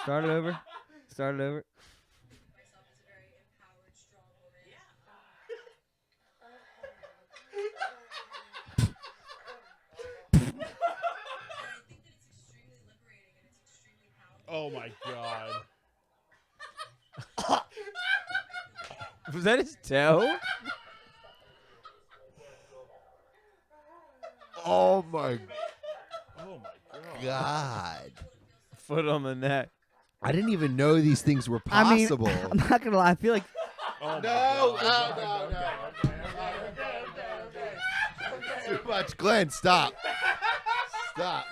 Start it over. Start it over. Myself as a very empowered, strong woman. Yeah. And I think that it's extremely liberating and it's extremely powerful. Oh my god. Was that his toe? Oh my Oh my god. god. Foot on the neck. I didn't even know these things were I mean, possible. I'm not gonna lie. I feel like Oh no, my Too much. Glenn, stop. Stop.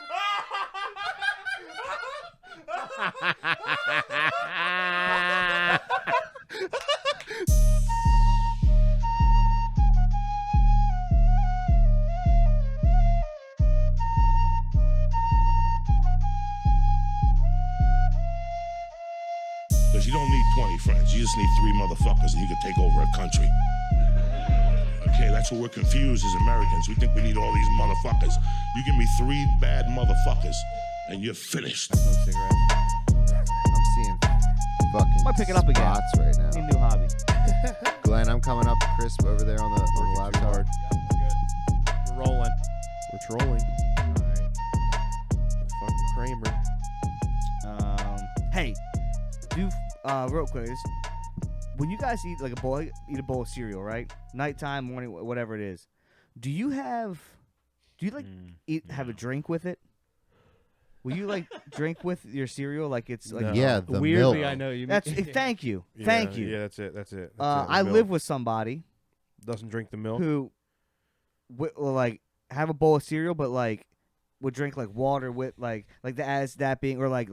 Because you don't need 20 friends. You just need 3 motherfuckers and you can take over a country. Okay, that's what we're confused as Americans. We think we need all these motherfuckers. You give me 3 bad motherfuckers and you're finished. smoke cigarette. I'm seeing fucking Might pick it up again. spots right Need a now. new hobby. Glenn, I'm coming up crisp over there on the laptop. We're rolling. We're trolling. All right. Fucking Kramer. Hey, do real quick. When you guys eat like a bowl of cereal, right? Nighttime, morning, whatever it is. Do you like have a drink with it? Will you like drink with your cereal like it's like No. Yeah, the Weirdly, milk. I know you. That's thank you. Thank you. Yeah, that's it. That's it. I live with somebody Doesn't drink the milk. who will like have a bowl of cereal, but like would drink like water with like the as that being or like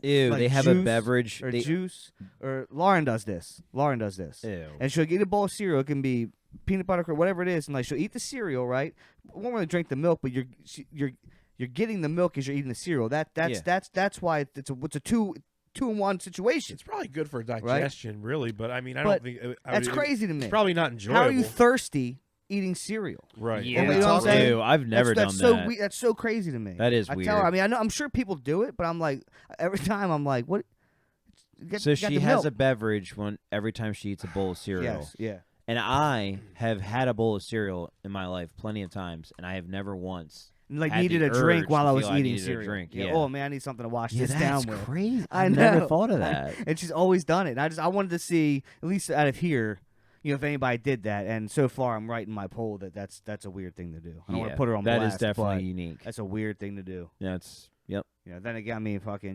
Ew, like they have a juice beverage. or they, juice or Lauren does this. Ew. And she'll get a bowl of cereal. It can be peanut butter or whatever it is, and like she'll eat the cereal, right? Won't really drink the milk, but you're getting the milk as you're eating the cereal. That's why it's a two-in-one situation. It's probably good for digestion, really, but I mean, I don't think That's crazy to me. It's probably not enjoyable. How are you thirsty eating cereal? Right. Yeah, You know what I'm saying? ew, I've never that's done that. That's so crazy to me. That is I weird. tell her, I mean, I'm sure people do it, but I'm like, every time I'm like, what? So Get she the has milk. a beverage every time she eats a bowl of cereal. Yes, yeah. And I have had a bowl of cereal in my life plenty of times, and I have never once Like had needed the a drink urge while to I was feel I eating needed a cereal. drink, Yeah. yeah. Oh man, I need something to wash Yeah, this that's down with. crazy. I I never know. thought of that. And she's always done it. And I wanted to see at least out of here, if anybody did that. And so far, I'm writing my poll that's a weird thing to do. I don't want to put her on that blast. is definitely but unique. That's a weird thing to do. Yeah, it's yep. Then again, I mean, fucking,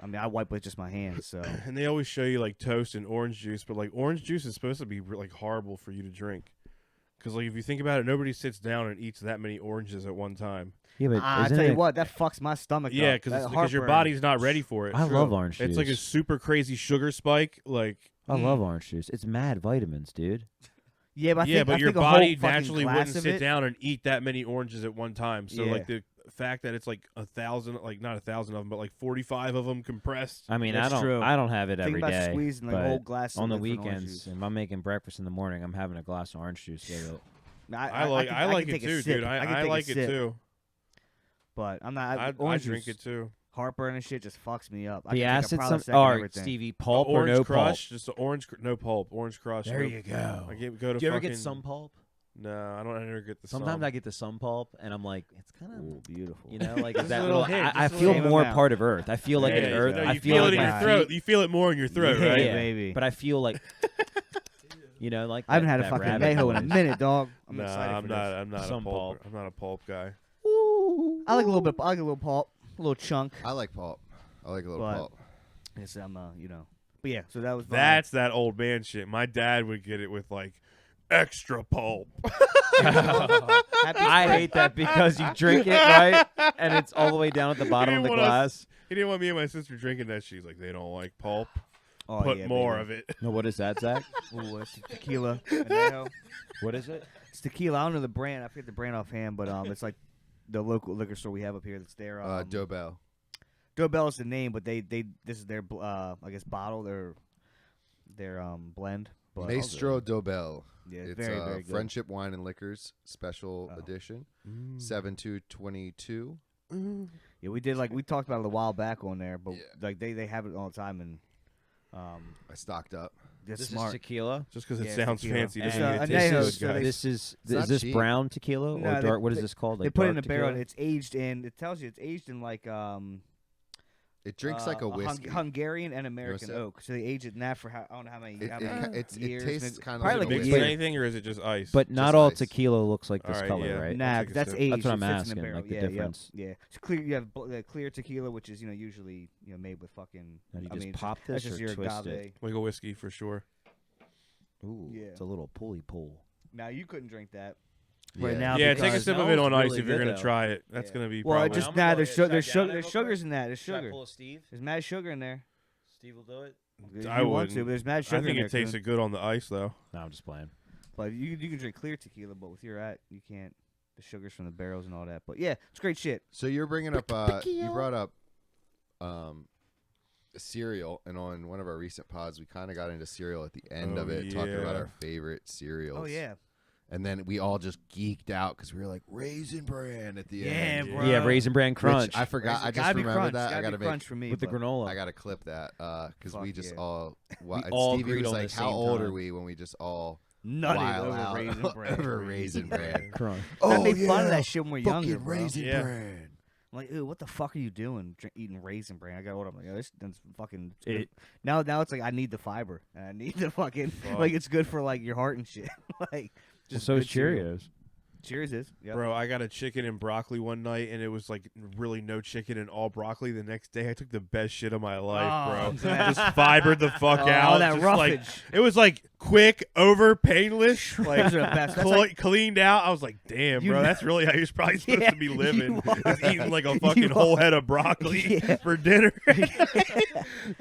I mean, I wipe with just my hands. So And they always show you like toast and orange juice, but like orange juice is supposed to be like horrible for you to drink. Because like if you think about it, nobody sits down and eats that many oranges at one time. Yeah, but I isn't tell you it- what, that fucks my stomach. Yeah, up. That because your heartburn. body's not ready for it. I love orange juice. It's like a super crazy sugar spike. Like I love orange juice. It's mad vitamins, dude. Yeah, but I yeah, think, but I your think a whole body fucking naturally glass wouldn't of sit it- down and eat that many oranges at one time. So Yeah. like the fact that it's like 1,000, like not 1,000 of them, but like 45 of them compressed. I mean, That's true. I don't have it Think every about day. squeezing like but a whole glass of on the different orange weekends, juice. if I'm making breakfast in the morning, I'm having a glass of orange juice with it. I like can it take a too, sip. dude. can I take a like it sip, too. But I'm not. I orange drink juice, it too. Heartburn and shit just fucks me up. I The can take a acid, Prilosec some. and All right, everything. Stevie, pulp or Orange no Crush, pulp? just the orange, no pulp. Orange Crush. There no- you go. I go to Do you ever fucking, get some pulp? No, I don't ever get the Sometimes some. I get the some pulp, and I'm like, it's kind of Ooh, beautiful. like Just is that a little little? hint, I just a feel little more amount. part of Earth. I feel like Yeah, in Earth. no, I you feel it like in your my throat. feet- You feel it more in your throat, Yeah, right? baby. But I feel like, like I haven't had a that fucking rabbit Mayho in a hole. minute, dog. I'm Nah, excited I'm for not. this. I'm not Some a pulp. pulp. I'm not a pulp guy. I like a little bit. I like a little pulp, a little chunk. I like pulp. I like a little But- pulp. Yes, I'm. But yeah, so that was. my- That's that old man shit. My dad would get it with like extra pulp. I hate that because you drink it right, and it's all the way down at the bottom of the didn't want us- glass. He didn't want me and my sister drinking that. She's like, they don't like pulp. Oh, Put yeah, more baby. of it. No, what is that, Zach? Ooh, it's tequila. Añejo. What is it? It's tequila. I don't know the brand. I forget the brand offhand, but it's like the local liquor store we have up here. That's their Dobell. Dobell is the name, but they this is their I guess bottle their blend. But Maestro Dobell. Yeah, It's very very good. Friendship Wine and Liquors Special Oh. Edition. Mm. 7/2/22. Yeah, we did we talked about it a while back on there, but Yeah. like they have it all the time and I stocked up. that's This smart. is tequila. Just because it Yeah, sounds tequila. fancy It's, doesn't mean it Añejo, tastes good, so guys. they- This is not is this cheap. brown tequila No, or they- dark? What is they- this called? They Like put it in dark a barrel and tequila? it's aged in. It tells you it's aged in It drinks like a whiskey. Hungarian and American sip? oak. So they age it in that for I don't know how many. It, how it, many ki- it's, years. it tastes kind of probably like a like Mixed whiskey. with anything, or is it just ice? But not Just all ice. tequila looks like this All right, color, yeah. right? Nah, take a that's sip. aged. That's what I'm it sits in asking, the barrel. like the yeah, difference. Yeah, it's clear. You have the clear tequila, which is usually made with fucking. Now, do you I just mean, pop that's this just or your twist it? agave. Like a whiskey for sure. Ooh, Yeah. it's a little pulley pull. Now you couldn't drink that. Yeah. Right now, Yeah, take a because sip that of it on one's ice really if you're good, gonna though. try it. That's Yeah. gonna be Well, probably. just I'm gonna nah. go There's get a there's shot down sugar. it There's real sugars quick. in that. There's Should I sugar. pull a Steve? There's mad sugar in there. Steve will do it. If I you want to, wouldn't. but there's mad I sugar think in it there. tasted good on the ice though. No, I'm just playing. But you can drink clear tequila, but with your you can't. The sugars from the barrels and all that. But yeah, it's great shit. So you're bringing up, you brought up cereal, and on one of our recent pods, we kind of got into cereal at the end Oh, of it, talking about yeah. our favorite cereals. Oh yeah. And then we all just geeked out because we were like, Raisin Bran at the Yeah, end. bro. Yeah, Raisin Bran Which Crunch I forgot. I just gotta be remembered crunch. that. I Gotta gotta be make. crunch for me with the but- granola. I gotta clip that because we Fuck just yeah. all. We all Stevie agreed was on like, the "How same old are time. we when we just all Nutted wild over out Raisin Bran. over Raisin Bran?" Crunch. I made fun of that shit when we were fucking younger, bro. Raisin Yeah. Bran. I'm like, ew, what the fuck are you doing? Eating Raisin Bran? I got older. I'm like, oh, this that's fucking. Now it's like I need the fiber. And I need the fucking like it's good for like your heart and shit. like just So is good cereal. Cheerios. Cheers is. Yep. Bro, I got a chicken and broccoli one night, and it was like really no chicken and all broccoli. The next day, I took the best shit of my life, Oh, bro. man. Just fibered the fuck Oh, out. all that just roughage. like it was like quick, over, painless, like Those are the best. That's like- cleaned out. I was like, damn, You bro, know- that's really how you're probably supposed Yeah, to be you living. are. Is eating like a You fucking whole are. head of broccoli Yeah. for dinner.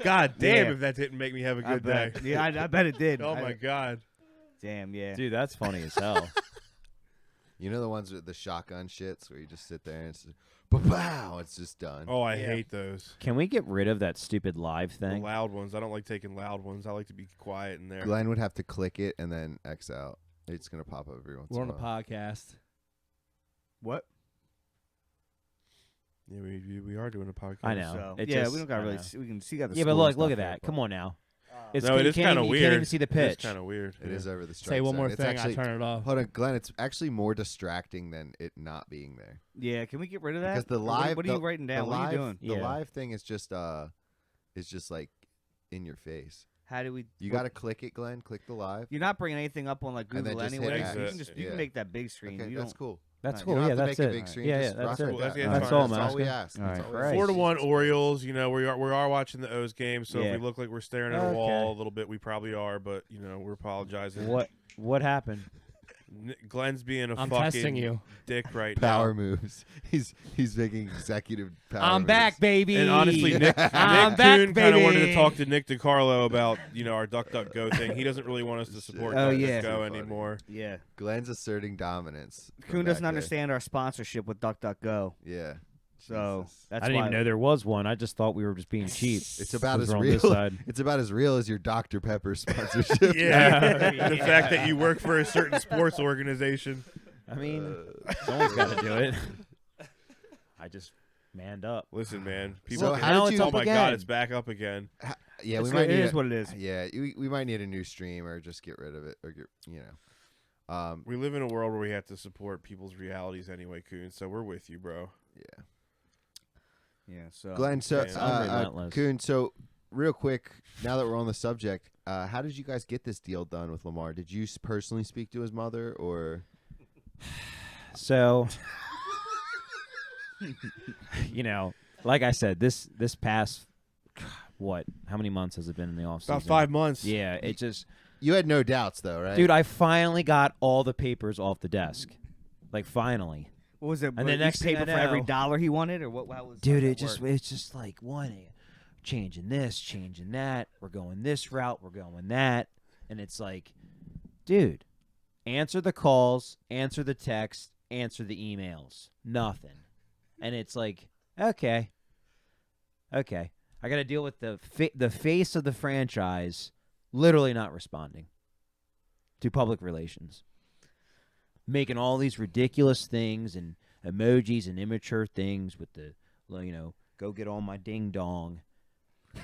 God damn, Yeah. if that didn't make me have a I good day. bet. Yeah, I bet it did. Oh my god. Damn, yeah. Dude, that's funny as hell. You know the ones with the shotgun shits where you just sit there and it's pow, it's just done. Oh, I Yeah. hate those. Can we get rid of that stupid live The thing? loud ones. I don't like taking loud ones. I like to be quiet in there. Glenn would have to click it and then X out. It's gonna pop up every once We're on in a a while. podcast. What? Yeah, we are doing a podcast. I know. So, It yeah, just- we don't got I really. know. We can see got the. Yeah, but score look and at stuff that. here, Come on now. It's No, it is kind of weird. You can't even see the pitch. It's kind of weird. It is over the strike Say one zone. more It's thing. actually, I turn it off. hold on, Glenn. It's actually more distracting than it not being there. Yeah, can we get rid of that? Because the Or live, What are you writing down? The What live, are you doing? The Yeah. live thing is just like in your face. How do we? You what- got to click it, Glenn. Click the live. You're not bringing anything up on like And then Google just hit anyway. exit. You can just you Yeah. can make that big screen. Okay, you that's don't, cool. That's You cool. You don't Yeah, have to that's make it. a big screen. Yeah, just yeah, rock that's with it. Cool. that. That's That's all I'm That's all we asking. ask. All That's right. all we Christ. ask. 4-1 Orioles. You know, we are watching the O's game, so Yeah. if we look like we're staring at a Okay. wall a little bit, we probably are. But you know, we're apologizing. What happened? Glenn's being a I'm fucking testing you. dick right Power now. moves. He's making executive power I'm moves. back, baby. And honestly, Nick I'm back, Kuhn kind of wanted to baby. talk to Nick DiCarlo about our DuckDuckGo thing. He doesn't really want us to support Oh, yeah. DuckDuckGo Too funny. anymore. yeah. Glenn's asserting dominance. from Kuhn doesn't back there. understand our sponsorship with DuckDuckGo, Yeah. so Jesus. that's I didn't why. even know there was one. I just thought we were just being cheap. It's about Because as we're on real. this side. It's about as real as your Dr Pepper sponsorship. Yeah, the fact that you work for a certain sports organization. I mean, someone's got to do it. I just manned up. Listen, man. So People. how now did it's you? Oh up my again. God, it's back up again. Yeah, we It's might good. It need. is what it is. Yeah, we might need a new stream or just get rid of it or get We live in a world where we have to support people's realities anyway, Kuhn. So we're with you, bro. yeah. Yeah. So Glenn, so Yeah. I'm relentless. Kuhn, so real quick, now that we're on the subject, how did you guys get this deal done with Lamar? Did you personally speak to his mother, or So, like I said, this past what? How many months has it been in the off season? About 5 months. Yeah, it just, you had no doubts though, right? dude. I finally got all the papers off the desk, like finally. what was it? And the each next thing paper I for every know- dollar he wanted, or what? How was? Dude, how it's that just like one, changing this, changing that. We're going this route. We're going that, and it's like, dude, answer the calls, answer the texts, answer the emails. Nothing, and it's like, okay. I got to deal with the face of the franchise, literally not responding to public relations, making all these ridiculous things and emojis and immature things with the go get on my ding dong,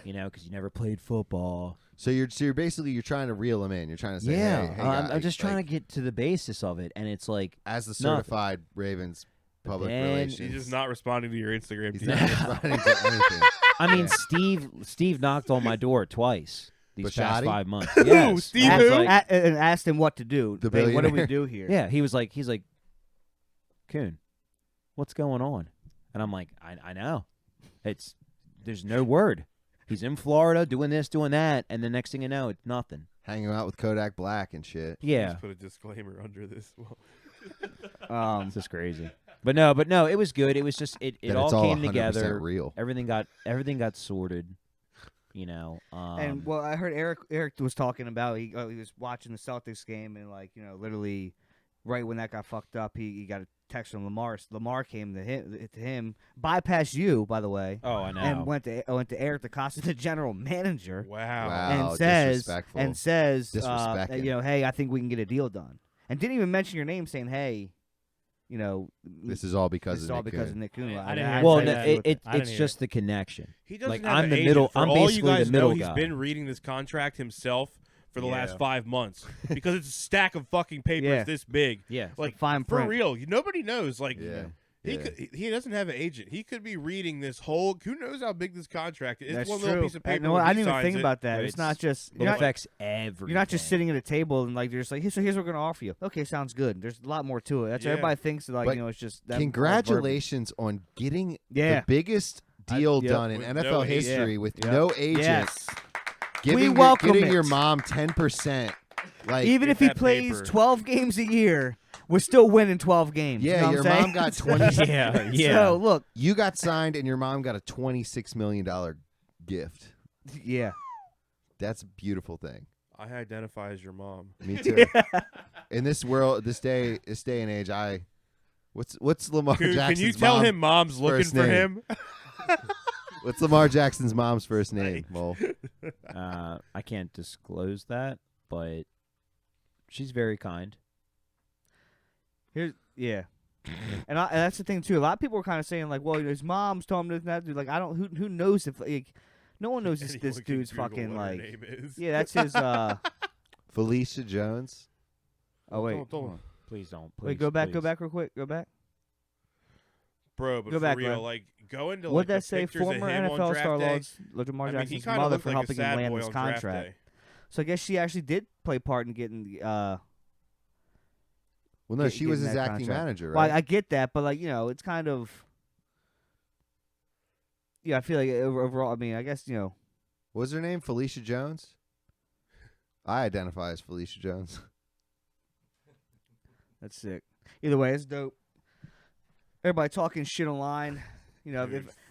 because you never played football. So you're basically trying to reel him in. You're trying to say, Yeah, hey, I'm guys, just trying like, to get to the basis of it, and it's like as the nothing. certified Ravens public then- relations. He's just not responding to your Instagram. He's DM. not responding to anything. I mean, Yeah. Steve knocked on my door twice these past Bisciotti? 5 months. Yes. Steve I was who? like- And asked him what to do. The Hey, what do we billionaire. do here? yeah, he's like, Coon, what's going on? And I'm like, I know. There's no word. He's in Florida doing this, doing that, and the next thing you know, it's nothing. Hanging out with Kodak Black and shit. Yeah, Just put a disclaimer under this. Well, it's just crazy. But no, it was good. It was just it That all it's all came 100% together. real. Everything got sorted. And well, I heard Eric was talking about he was watching the Celtics game and literally right when that got fucked up, he got a text from Lamar. Lamar came to him, bypassed you, by the way, oh, I know. and went to Eric DeCosta, the general manager, wow. Wow. and says disrespectful. Disrespecting. hey, I think we can get a deal done, and didn't even mention your name, saying, hey, This is all because this is of all Nick because Coon. of Nick Coon. I didn't hear well, say no, that. it I didn't it's hear just the connection. He doesn't Like, have I'm an the agent. middle- For I'm all you basically the guys middle know, he's guy. been reading this contract himself for the last Yeah. 5 months because it's a stack of fucking papers Yeah. this big. Yeah. Like fine for print. real, nobody knows. Like Yeah. he doesn't have an agent. He could be reading this whole. Who knows how big this contract is? It's That's one true. little piece of You paper. know what? when I he didn't even signs think it. about that. But It's not just It affects everything. you're not just sitting at a table and you're just like, hey, so here's what we're gonna offer you. Okay, sounds good. There's a lot more to it. That's Yeah. everybody thinks that But it's just that Congratulations on getting Yeah. the biggest deal yep. done in With NFL no agent. history with Yep. no agent. Yes. Giving, welcome getting it. your mom 10%. Like Even get if he that plays paper. 12 games a year, we're still winning 12 games. Yeah, you know your what I'm mom saying? got 20. Yeah. So look, You got signed and your mom got a $26 million gift. yeah. That's a beautiful thing. I identify as your mom. Me too. In this world, this day and age, what's Lamar Can Jackson's you tell mom- him mom's looking first for name? him? What's Lamar Jackson's mom's first name? Well, I can't disclose that, but she's very kind. Yeah. And that's the thing too. A lot of people were kind of saying like, "Well, his mom's told him this and that." Like, I don't. Who knows if like, no one knows this Anyone can dude's Google fucking what her like. name is. Yeah, that's his. Felicia Jones. Oh wait, Don't- Hold on. Please don't. Please, wait. Go back please. real quick. Go back. Bro, but Go for back, real, Glenn. like go into What'd like that the say? pictures of Former him on NFL draft star day. Lamar I mean, he Jackson's kind of mother looked for like a helping him sad land boy this on draft contract. day. So I guess she actually did play part in getting. Well, no, Get- she was getting his that acting contract. manager, Well, right? I get that, but like it's kind of. Yeah, I feel like overall. I mean, I guess What was her name? Felicia Jones? I identify as Felicia Jones. that's sick. Either way, it's dope. Everybody talking shit online. Dude,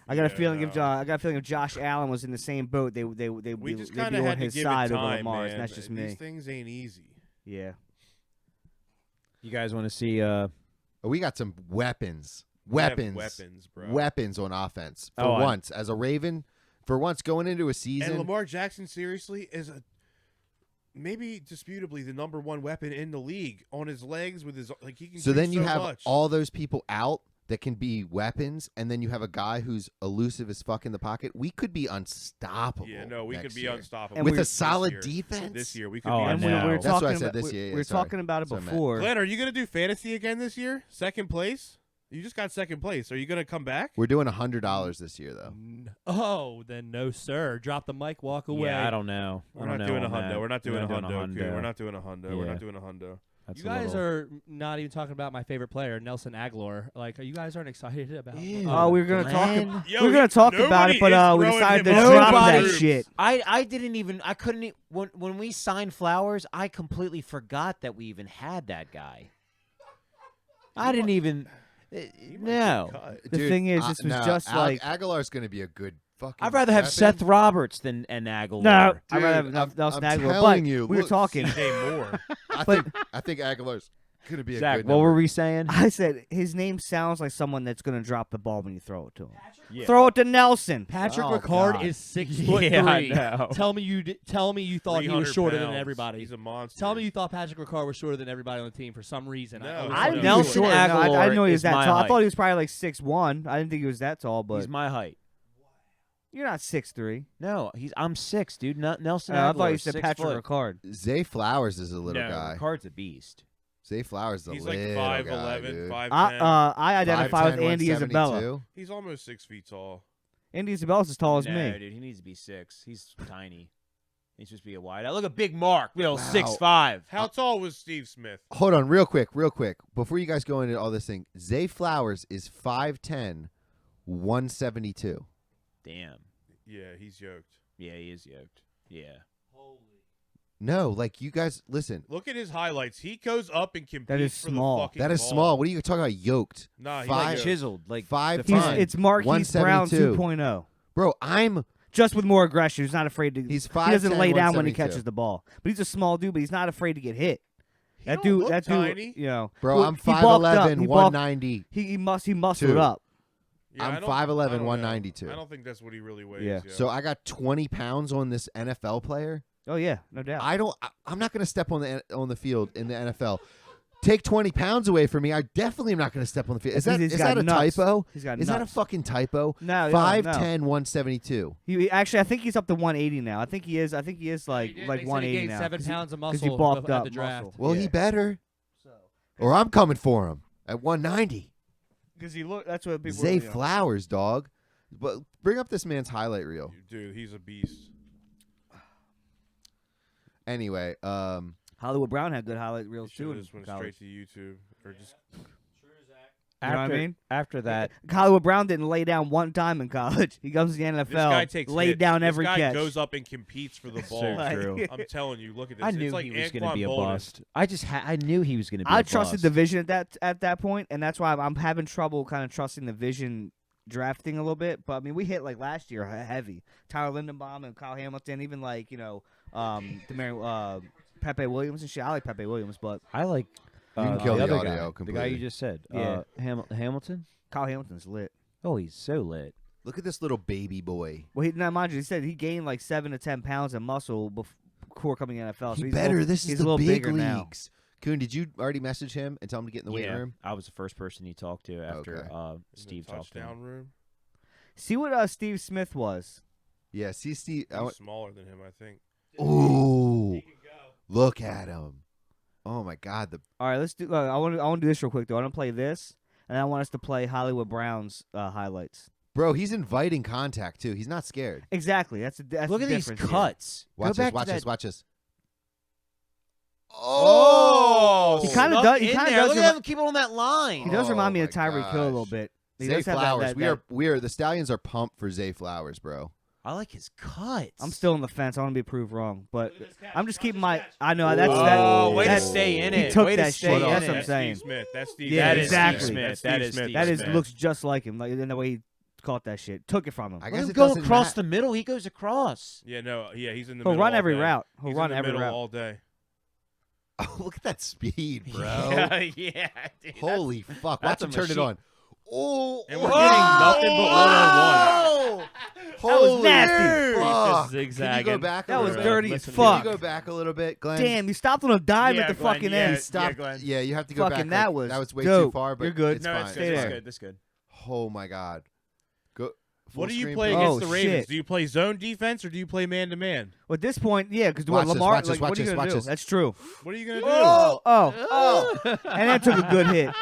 I got a yeah, feeling no. if Josh Allen was in the same boat, they'd We be just on kind of had to his give side it over time, Lamar's, man. and that's just These me. things ain't easy. Yeah. You guys want to see? Oh, we got some weapons. We have Weapons. weapons, bro. Weapons on offense. For Oh, I- once, as a Raven, for once going into a And season. Lamar Jackson, seriously, is maybe disputably the number one weapon in the league on his legs with his like he can. So do then you so have much. all those people out that can be weapons, and then you have a guy who's elusive as fuck in the pocket. We could be unstoppable. Yeah, no, we could next be year. unstoppable And with we- a solid this year. defense. This year we could Oh, be I And we unstoppable. were That's what I talking said about, this year. we were Sorry. talking about it That's what I meant. before. Glenn, are you gonna do fantasy again this year? Second place? You just got second place. Are you gonna come back? We're doing $100 this year, though. Oh, then no, sir. Drop the mic, walk away. Yeah, I don't know. We're I don't not know doing a on hundo. that. We're not doing a hundo. hundo. Coon. We're not doing a hundo. We're Yeah. not doing a hundo. That's You a guys little- are not even talking about my favorite player, Nelson Aguilar. Like, you guys aren't excited about? Ew. Oh, we were gonna Glenn. talk. Yo, we were gonna talk about it, but nobody we is decided to throwing him drop under that the shit. I didn't even. I couldn't. When we signed Flowers, I completely forgot that we even had that guy. I didn't even. No. The Dude, thing is, this was no, just like. Aguilar's going to be a good fucking. I'd rather have weapon. Seth Roberts than an Aguilar. No, I'd Dude, rather have I'm Nelson Aguilar. telling But you, we were look, talking. DJ Moore. I think Aguilar's Gonna be a Zach, good what were number. we saying? I said his name sounds like someone that's gonna drop the ball when you throw it to him. Yeah. Throw it to Nelson. Patrick Oh, Ricard God. is 6'3". Yeah, I know. Tell me you thought he was 300 shorter than pounds. everybody. He's a monster. Tell me you thought Patrick Ricard was shorter than everybody on the team for some reason. No. always I thought I he didn't was think he was Nelson short. short. No, I Aguilar didn't know he was is that my tall. I height. thought he was probably like 6'1". I didn't think he was that tall, but He's my height. you're not 6'3". No, I'm 6, dude. Nelson I Aguilar. thought you is said 6 Patrick foot. Ricard. Zay Flowers is a little no, guy. Ricard's a beast. Zay Flowers is a He's little like guy, 5'11", dude. 5'10". I identify 5'10", with Andy Isabella. 172. He's almost 6 feet tall. Andy Isabella's as tall as no, me. dude, he needs to be 6. He's tiny. He's supposed to be a wide. Look at Big Mark, little Wow. 6'5". How tall was Steve Smith? Hold on, real quick. Before you guys go into all this thing, Zay Flowers is 5'10", 172. Damn. Yeah, he's yoked. Yeah, he is yoked. Yeah. No, like you guys, listen. Look at his highlights. He goes up and competes That is for small. the fucking That is ball. small. What are you talking about? Yoked, Nah, he's Five- yoked. Chiseled, like 5'10". defined. It's Marquise Brown 172. 2.0. bro. I'm Just with more aggression. He's not afraid to. He's He doesn't 5'10", lay down when he 172. catches the ball. But he's a small dude. But he's not afraid to get hit. He That don't dude. look That tiny. dude. You know, bro. well, I'm he bulked up. 5'11", He bulked- 190. He muscled Two. up. Yeah, I'm I don't- 5'11", I don't know. 192. I don't think that's what he really weighs. Yeah. So I got 20 pounds on this NFL player. Oh yeah, no doubt. I'm not going to step on the field in the NFL. Take 20 pounds away from me. I definitely am not going to step on the field. Is He's that got a nuts. typo? He's got Is that a nuts. fucking typo? No, 5'10", 172. Actually, I think he's up to 180 now. I think he is like They said he 180 gained now. 7 'cause he- pounds of 'cause he muscle bulked at up the draft. muscle. Well, he better. Or I'm coming for him at 190. Because he look. That's what people. Zay Flowers, dog. But bring up this man's highlight reel. Dude, he's a beast. Anyway, Hollywood Brown had good highlight reels Should too. have in just went college. straight to YouTube or just. You know what I mean? After that, Hollywood Brown didn't lay down one time in college. He comes to the NFL, This guy takes laid hits. down this every guy catch. goes up and competes for the ball. so true. I'm telling you, look at this. I it's knew like he was going to Anquan be a Boldin. bust. I knew he was going to be. I a trusted bust. the vision at that point, and that's why I'm having trouble kind of trusting the vision drafting a little bit. But I mean, we hit like last year heavy. Tyler Lindenbaum and Kyle Hamilton, even like Pepe Williams and shit. I like Pepe Williams, but I like. You can kill the the other audio guy, the guy completely. you just said. Yeah. Hamilton. Kyle Hamilton's lit. Oh, he's so lit. look at this little baby boy. Well, now mind you, he said he gained like 7 to 10 pounds of muscle before coming to the NFL. So He he's better. A little, This he's is a the little big bigger now. leagues. Coon, did you already message him and tell him to get in the weight Yeah, room? I was the first person he talked to after Okay. In the Steve talked to touchdown him. room. See what Steve Smith was. Yeah. See, Steve. He's smaller than him, I think. Ooh, look at him. Oh my God. All right, let's do. I want to do this real quick though. I want to play this, and I want us to play Hollywood Brown's highlights. Bro, he's inviting contact too. He's not scared. Exactly. That's Look the at these difference here. cuts. Watch Go this. back Watch to this. that. Watch this. Oh, He kinda snuck does- he in kinda there. does Look remi- at him. Keep it on that line. He does Oh remind me of my Tyreek Hill a little gosh. bit. He Zay does have Flowers. that- We are the Stallions are pumped for Zay Flowers, bro. I like his cuts. I'm still on the fence. I want to be proved wrong, but I'm just keeping my. catch. I know that's Oh, that. way to that- stay in he it. took Way to that stay shit. in That's it. what I'm That's saying. Steve Smith. That's Steve Yeah, Smith. exactly. That's That Steve is Smith. Steve That is Smith. looks just like him, like in the way he caught that shit. Took it from him. I Let guess him it go doesn't across mat- the middle. He goes across. Yeah, no, yeah, he's in the He'll middle run all every day. route. He'll He's run in the every middle route. all day. Oh, look at that speed, bro. yeah, dude, Holy fuck! Watch that's him a turn it machine. on. Oh, And we're getting nothing but one-on-one. That was Holy nasty. fuck. Just Can you go zigzagging. back? That a was little bit? dirty as Listen, fuck. Can you go back a little bit, Glenn? Damn, you stopped on a dime Yeah, at the Glenn, fucking yeah. end. Stop. Glenn. Yeah, you have to go Fucking back. that like, was way too dope. far, but You're good. It's No, fine. it's Stay good. there. That's good. That's good. Oh my God. Go. full What do you screen, play please. against Oh, the Ravens? shit. Do you play zone defense or do you play man-to-man? Well, at this point, yeah, because Watch this, Lamar, watch this, like, what watch are you this, gonna watch do? this. That's true. What are you going to do? Oh, and that took a good hit.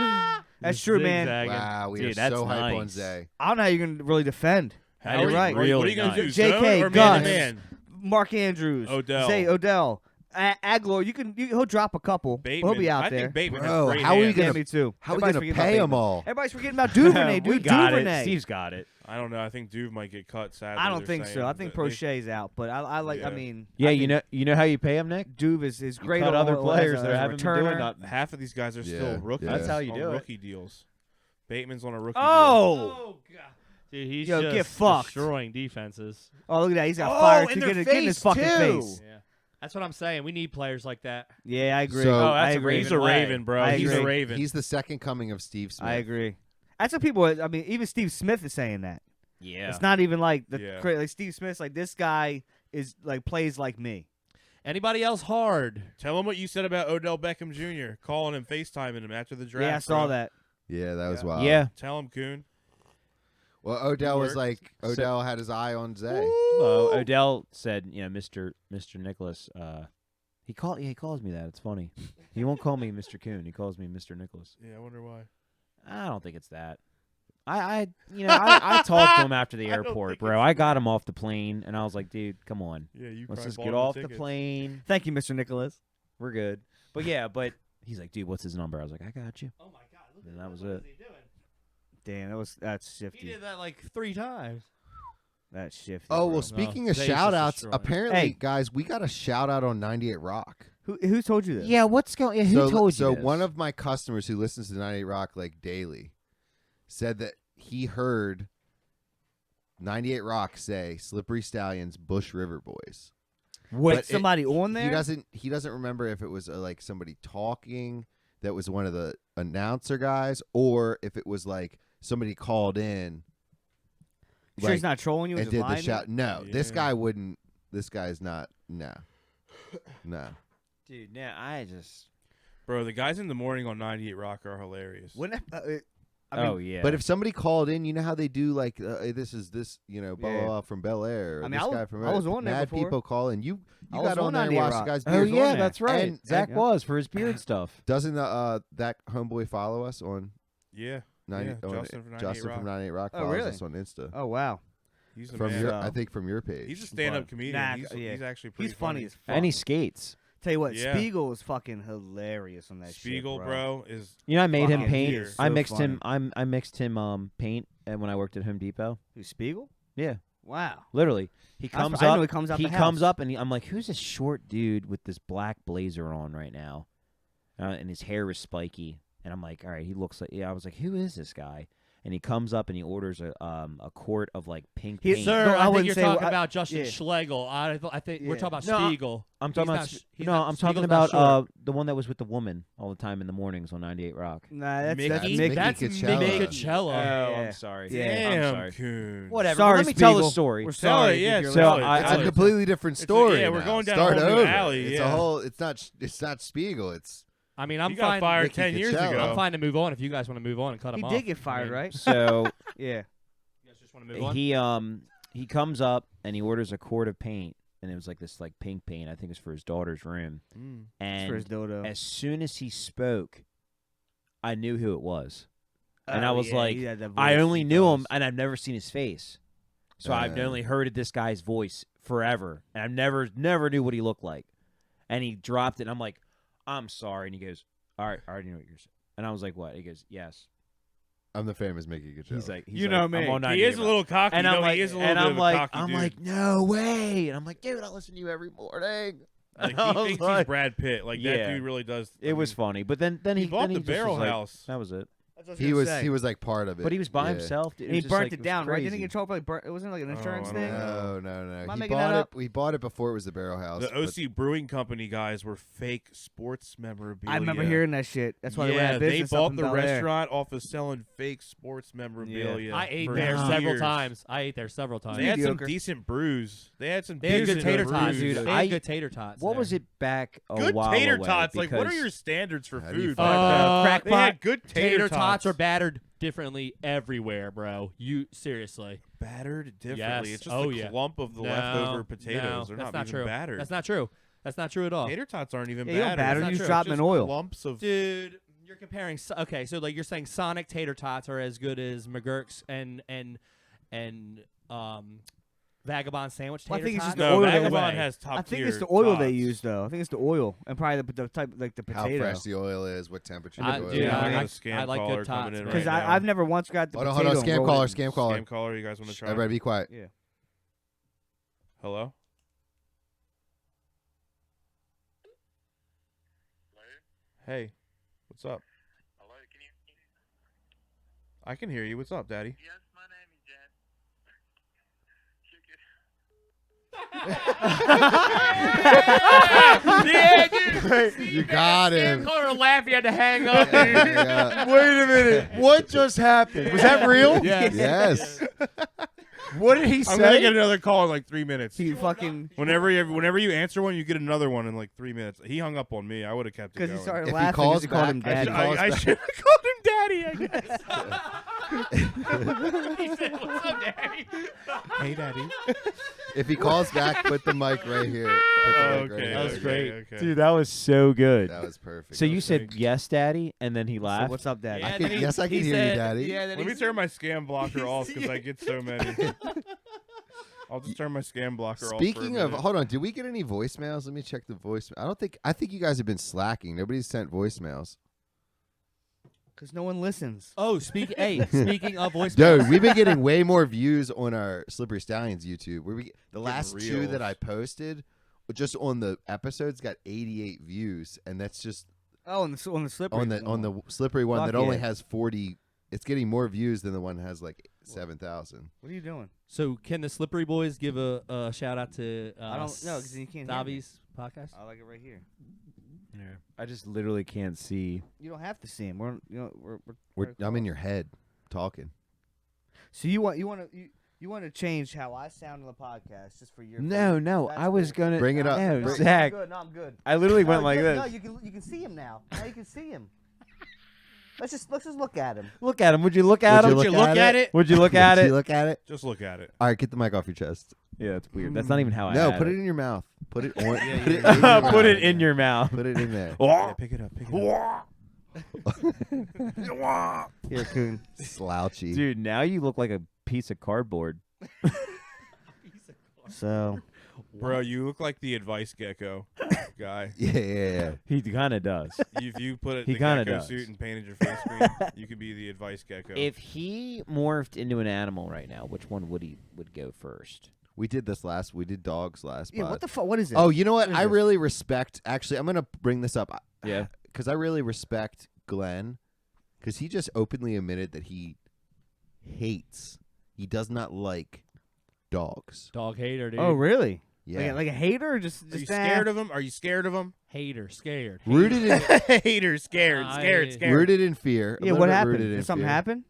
That's true, man. Zigzagging. Wow, we Dude, are that's so hype on nice. Zay. I don't know how you're gonna really defend. How You're are you- right. What are Really you going to do? nice. Zone JK, or Gus. man-to-man? Mark Andrews, Odell. Zay Odell, Aguilar. He'll drop a couple. But Bateman. he'll be out I there. think Bateman Bro, has great how are we hands. gonna- Yeah, me too. How are we Everybody's gonna forgetting about pay them Bateman. all? Everybody's forgetting about Duvernay, we dude. got Duvernay. it. Steve's got it. I don't know. I think Duve might get cut, sadly. I don't they're think saying, so. I think but they- Prochet's out, but I like. I Yeah. mean, Yeah, I you think know how you pay him, Nick? Duve is great. Cut on- other as players a- that as a haven't been doing returner. nothing. Half of these guys are Yeah, still rookies. That's how you on do it. rookie deals. Bateman's on a rookie deal. Oh, God. Dude, he's Yo, just get fucked. destroying defenses. oh, look at that. He's got Oh, fire. in too. their Get in his face, fucking too. face. Yeah. That's what I'm saying. We need players like that. Yeah, I agree. So- Oh, I that's agree. He's a Raven, bro. I He's a agree. Raven. He's the second coming of Steve Smith. I agree. That's what people. I mean, even Steve Smith is saying that. Yeah. It's not even like Yeah. like Steve Smith's like this guy is like plays like me. Anybody else hard? Tell him what you said about Odell Beckham Jr. calling him, FaceTiming him after the draft. Yeah, I saw bro. that. Yeah, that was Yeah. wild. Yeah. Tell him, Coon. Well, Odell was worked. like, Odell had his eye on Zay. Odell said, Mr. Nicholas. He calls me that. It's funny. He won't call me Mr. Coon. He calls me Mr. Nicholas. Yeah, I wonder why. I don't think it's that. I talked to him after the I don't airport, think bro. it's I got him off the plane, and I was like, dude, come on. Yeah, you. Let's probably just bought get him off the tickets. plane. Thank you, Mr. Nicholas. We're good. But yeah, he's like, dude, what's his number? I was like, I got you. Oh my God! Look And at that was what it. is he doing? Damn, that's He shifty. did that like 3 times. That's shifty. Oh, bro. well, speaking of Zay's just shout outs, destroying. apparently, Hey. guys, we got a shout out on 98 Rock. Who told you this? Yeah, what's going? Who so, told you So this? one of my customers who listens to 98 Rock like daily said that he heard 98 Rock say Slippery Stallions, Bush River Boys. With But somebody on there? He doesn't remember if it was like somebody talking that was one of the announcer guys, or if it was like somebody called in. Sure he's not trolling you and and just did the lying to shout. you? No, this Yeah. guy wouldn't. This guy's not. No. dude, now I just. Bro, the guys in the morning on 98 Rock are hilarious. Wouldn't I mean, Oh yeah. But if somebody called in, you know how they do like this is this blah blah, Yeah. blah from Bel Air. I mean, this I was- guy from I was on there mad before. people call in. You I was got on on there and 98 watched the Rock. guys. oh beers on yeah, there. that's right. And Zach yeah. was for his beard stuff. Doesn't that homeboy follow us on Yeah. 90, Yeah, on- Justin from 98 Justin Rock. from 98 Rock Oh, follows really? us on Insta. oh wow, He's the From man. your, So- I think from your page. He's a stand-up But- comedian. Nah, he's, yeah. he's actually pretty he's funny as fuck. And he skates. Tell you what, Yeah. Spiegel is fucking hilarious on that Spiegel, shit, bro, is I made him Fucking paint. here. I So mixed him. funny. I mixed him paint when I worked at Home Depot. Who's Spiegel? Yeah, Wow. literally. He I comes know up. he comes out He the comes house. up, and I'm like, "Who's this short dude with this black blazer on right now?" And his hair is spiky. And I'm like, "All right, he looks like." Yeah, I was like, "Who is this guy?" And he comes up and he orders a quart of like pink He- paint. Sir, No, I I think wouldn't you're say- talking I- about Justin yeah. Schlegel. I think we're Yeah. talking about No, Spiegel. I'm talking He's about. not sh- he's No, not- I'm talking Spiegel's not about short. the one that was with the woman all the time in the mornings on 98 Rock. Nah, that's Mickey, Mickey. that's Coachella. Mickey Coachella. Yeah. I'm sorry. Yeah. I'm damn sorry. Coon. Whatever. Sorry, Let me tell the Spiegel. story. We're Tell sorry. it, yeah, if you're tell listening. it. It's I- a completely different It's a- story. yeah, we're now. going down Start a whole new over. alley, It's yeah. a whole. It's not Spiegel. It's I mean, He I'm got fine. fired Mickey 10 years Coachella. ago. I'm fine to move on if you guys want to move on and cut him He off. did get fired, right? So Yeah. You guys just want to move on? he comes up and he orders a quart of paint, and it was like this like pink paint. I think it's for his daughter's room. Mm. It's for his And dodo. as soon as he spoke, I knew who it was. And Oh, I was yeah, like, he had that I voice. only He knew him, does. and I've never seen his face. So I've only heard this guy's voice forever, and I've never knew what he looked like. And he dropped it, and I'm like, I'm sorry. And he goes, all right, I already know what you're saying. And I was like, what? He goes, yes. I'm the famous Mickey Coachella. He's like, You know me. I'm on He 98 is a Rock." little cocky. And no, I'm like, he is a little and bit I'm of a like, cocky I'm dude. like, no way. And I'm like, dude, I listen to you every morning. Like, I he was thinks like- he's Brad Pitt. Like Yeah. that dude really does. It was funny, but then He he bought then the he just Barrel was like, House. That was it. That's what I he was gonna say. he was like part of it. But he was by Yeah. himself. Dude. And he was just, burnt like, it down, right? Didn't he crazy. get trouble? Like, it wasn't like an insurance I don't thing. know. No. Am I He making bought that it. up? We bought it before it was the Barrel House. The but OC Brewing Company guys were fake sports memorabilia. I remember hearing that shit. That's why they yeah, ran out of business. they up bought in the Bel Air. restaurant off of selling fake sports memorabilia. I ate for there several years. times. I ate there several times. They had some Mediocre. decent brews. They had some They had decent good tater brews. tots, Dude, They I- had good tater tots. What there. was it back a Good while tater away, tots. Like, what are because- your standards for How do you food? fuck crack They pot? had good tater tots are battered differently everywhere, bro. You seriously? battered differently. Yes. It's just Oh, a yeah. clump of the No, leftover potatoes. no, They're that's not even true. battered. That's not true. That's not true at all. Tater tots aren't even Yeah, you don't battered. batter That's them, you not just true. drop them in Just oil. Lumps of Dude, you're comparing. Okay, so like you're saying Sonic tater tots are as good as McGurk's and Vagabond sandwich Well, I tater think it's just tots. the no, oil they Vagabond use. has top I think tier it's the oil they tots. use, though. I think it's the oil and probably the type, like the how potato. fresh the oil is, what temperature I- the oil dude, is. Yeah, I got a I scam like caller good coming tots, in man. right Because now. I've never once got the Hold on, potato. hold on. and Scam rolled caller, it. scam caller. Scam caller, you guys want to try? Everybody be quiet. Yeah. Hello? Hey, what's up? Hello, can you? I can hear you. What's up, Daddy? Yes, my name is Jan. Yeah, dude. You got him. Called her laugh. You had to hang up. Yeah. Wait a minute. What just happened? Was that real? Yes. What did he I'm gonna say? get another call in like 3 minutes. He fucking Whenever you answer one, you get another one in like 3 minutes. He hung up on me. I would have kept it because going. he started If he laughing. calls He called him back- if daddy. he calls I back- should have called him daddy. I guess. He said, "What's up, Daddy?" Hey, daddy. If he calls back, put the mic right here. Put the mic right Okay, here. That was great. Okay. Dude, that was so good. That was perfect. So you said thanks. yes, daddy, and then he So laughed. what's up, daddy? Yeah, I then can, he- yes, I can he hear said- you, Daddy. Yeah, then Let me he turn my scam blocker off because I get so many. I'll just turn my scam blocker off. Speaking of, hold on, did we get any voicemails? Let me check the voicemail. I think you guys have been slacking. Nobody's sent voicemails. Because no one listens. Oh, speaking of voice. Dude, we've been getting way more views on our Slippery Stallions YouTube. The last two reels. that I posted, just on the episodes, got 88 views, and that's just Oh, on the slippery. on the slippery one Fuck that only yeah. has 40. It's getting more views than the one that has like 7,000. What are you doing? So can the Slippery Boys give a shout out to I don't know because you can't hear me. Davi's podcast? I like it right here. I just literally can't see. You don't have to see him. We're I'm in your head talking. So you want to change how I sound on the podcast just for your No, opinion? no, That's I was cool. gonna Bring it up. No, Bring- Zach. I'm good. No, I'm good. I literally went No, like no, this. you can see him now. Now you can see him. Let's just look at him. Look at him. Would you look at him? Would you look at it? Would you look at Did it? you look at it? Just look at it. All right, get the mic off your chest. Yeah, it's weird. That's not even how I. No, had put it in your mouth. Put it on. Put it in your Put mouth. it in your mouth. Put it in there. Yeah, pick it up. Pick it up. Here, Coon. Slouchy. Dude, now you look like a piece of cardboard. So Bro, you look like the advice gecko guy. Yeah. He kind of does. If you put it He the kinda gecko does. suit and painted your face green, you could be the advice gecko. If he morphed into an animal right now, which one would go first? We did this last. We did dogs last. yeah, pod. what the fuck? What is it? Oh, you know what? What is I this? really respect. Actually, I'm gonna bring this up. Yeah. Because I really respect Glenn, because he just openly admitted that he hates. He does not like dogs. Dog hater, dude. Oh, really? Yeah. Like a hater, or just Are you scared of him? Are you scared of him? Hater, scared. Rooted in Hater, scared, scared, I- scared. rooted in fear. A Yeah, little what bit happened? rooted in Did something fear. happen?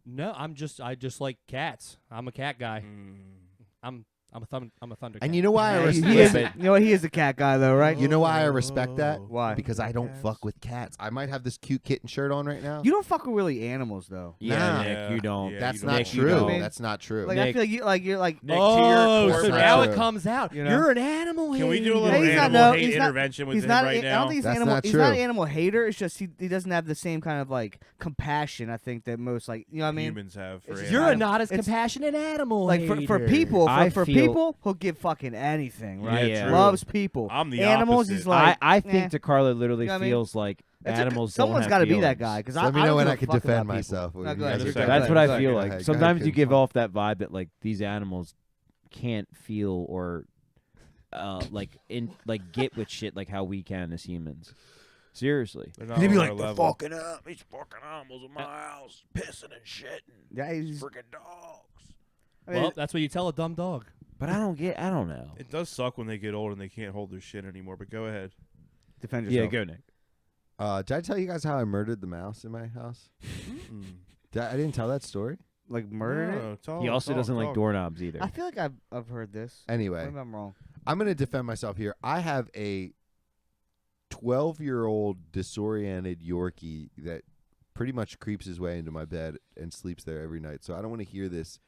No, I just like cats. I'm a cat guy. Mm. I'm a thunder. And cat. you know why I Yeah, respect. he is. You know what? He is the cat guy, though, right? You know why I respect that? Why? Because I don't fuck with cats. I might have this cute kitten shirt on right now. You don't fuck with really animals, though. Yeah, Nah. Nick, you don't. Yeah, That's you not don't. you true. don't. That's not true. Like I Nick. feel like you're like. Nick, Oh, to your so That's core not now true. it comes out. You know? You're an animal Can we do a hater. little He's not- animal no, hate he's not- intervention with He's him not. right I now? don't think he's That's animal. not He's not an true. animal hater. It's just he doesn't have the same kind of like compassion. I think that most like you know what I mean. Humans have for It's- animals. You're Animal. not as It's- compassionate animal Like hater. for people, I for feel- people, he'll give fucking anything, right? Yeah, true. Loves people. I'm the animals. opposite. He's like, I think eh. DeCarlo literally You know what I mean? feels like It's a- animals. someone's got to be that guy because Let me know when I could defend myself. No, go Yeah, ahead. that's Go right. ahead, That's go what I ahead. feel Go like. ahead, go Sometimes ahead, you Coon. give off that vibe that like these animals can't feel or get with shit like how we can as humans. Seriously. They're not on our level. up. These fucking animals in my house, pissing and shitting. Yeah, he's, Freaking dogs. I mean, Well, that's what you tell a dumb dog. But I don't know. It does suck when they get old and they can't hold their shit anymore. But go ahead. defend Yeah, yourself. go Nick. Did I tell you guys how I murdered the mouse in my house? I didn't tell that story. Like murdered it. No, talk, He also talk, doesn't like talk. doorknobs either. I feel like I've heard this. Anyway, Maybe I'm wrong. I'm going to defend myself here. I have a 12-year-old disoriented Yorkie that pretty much creeps his way into my bed and sleeps there every night. So I don't want to hear this.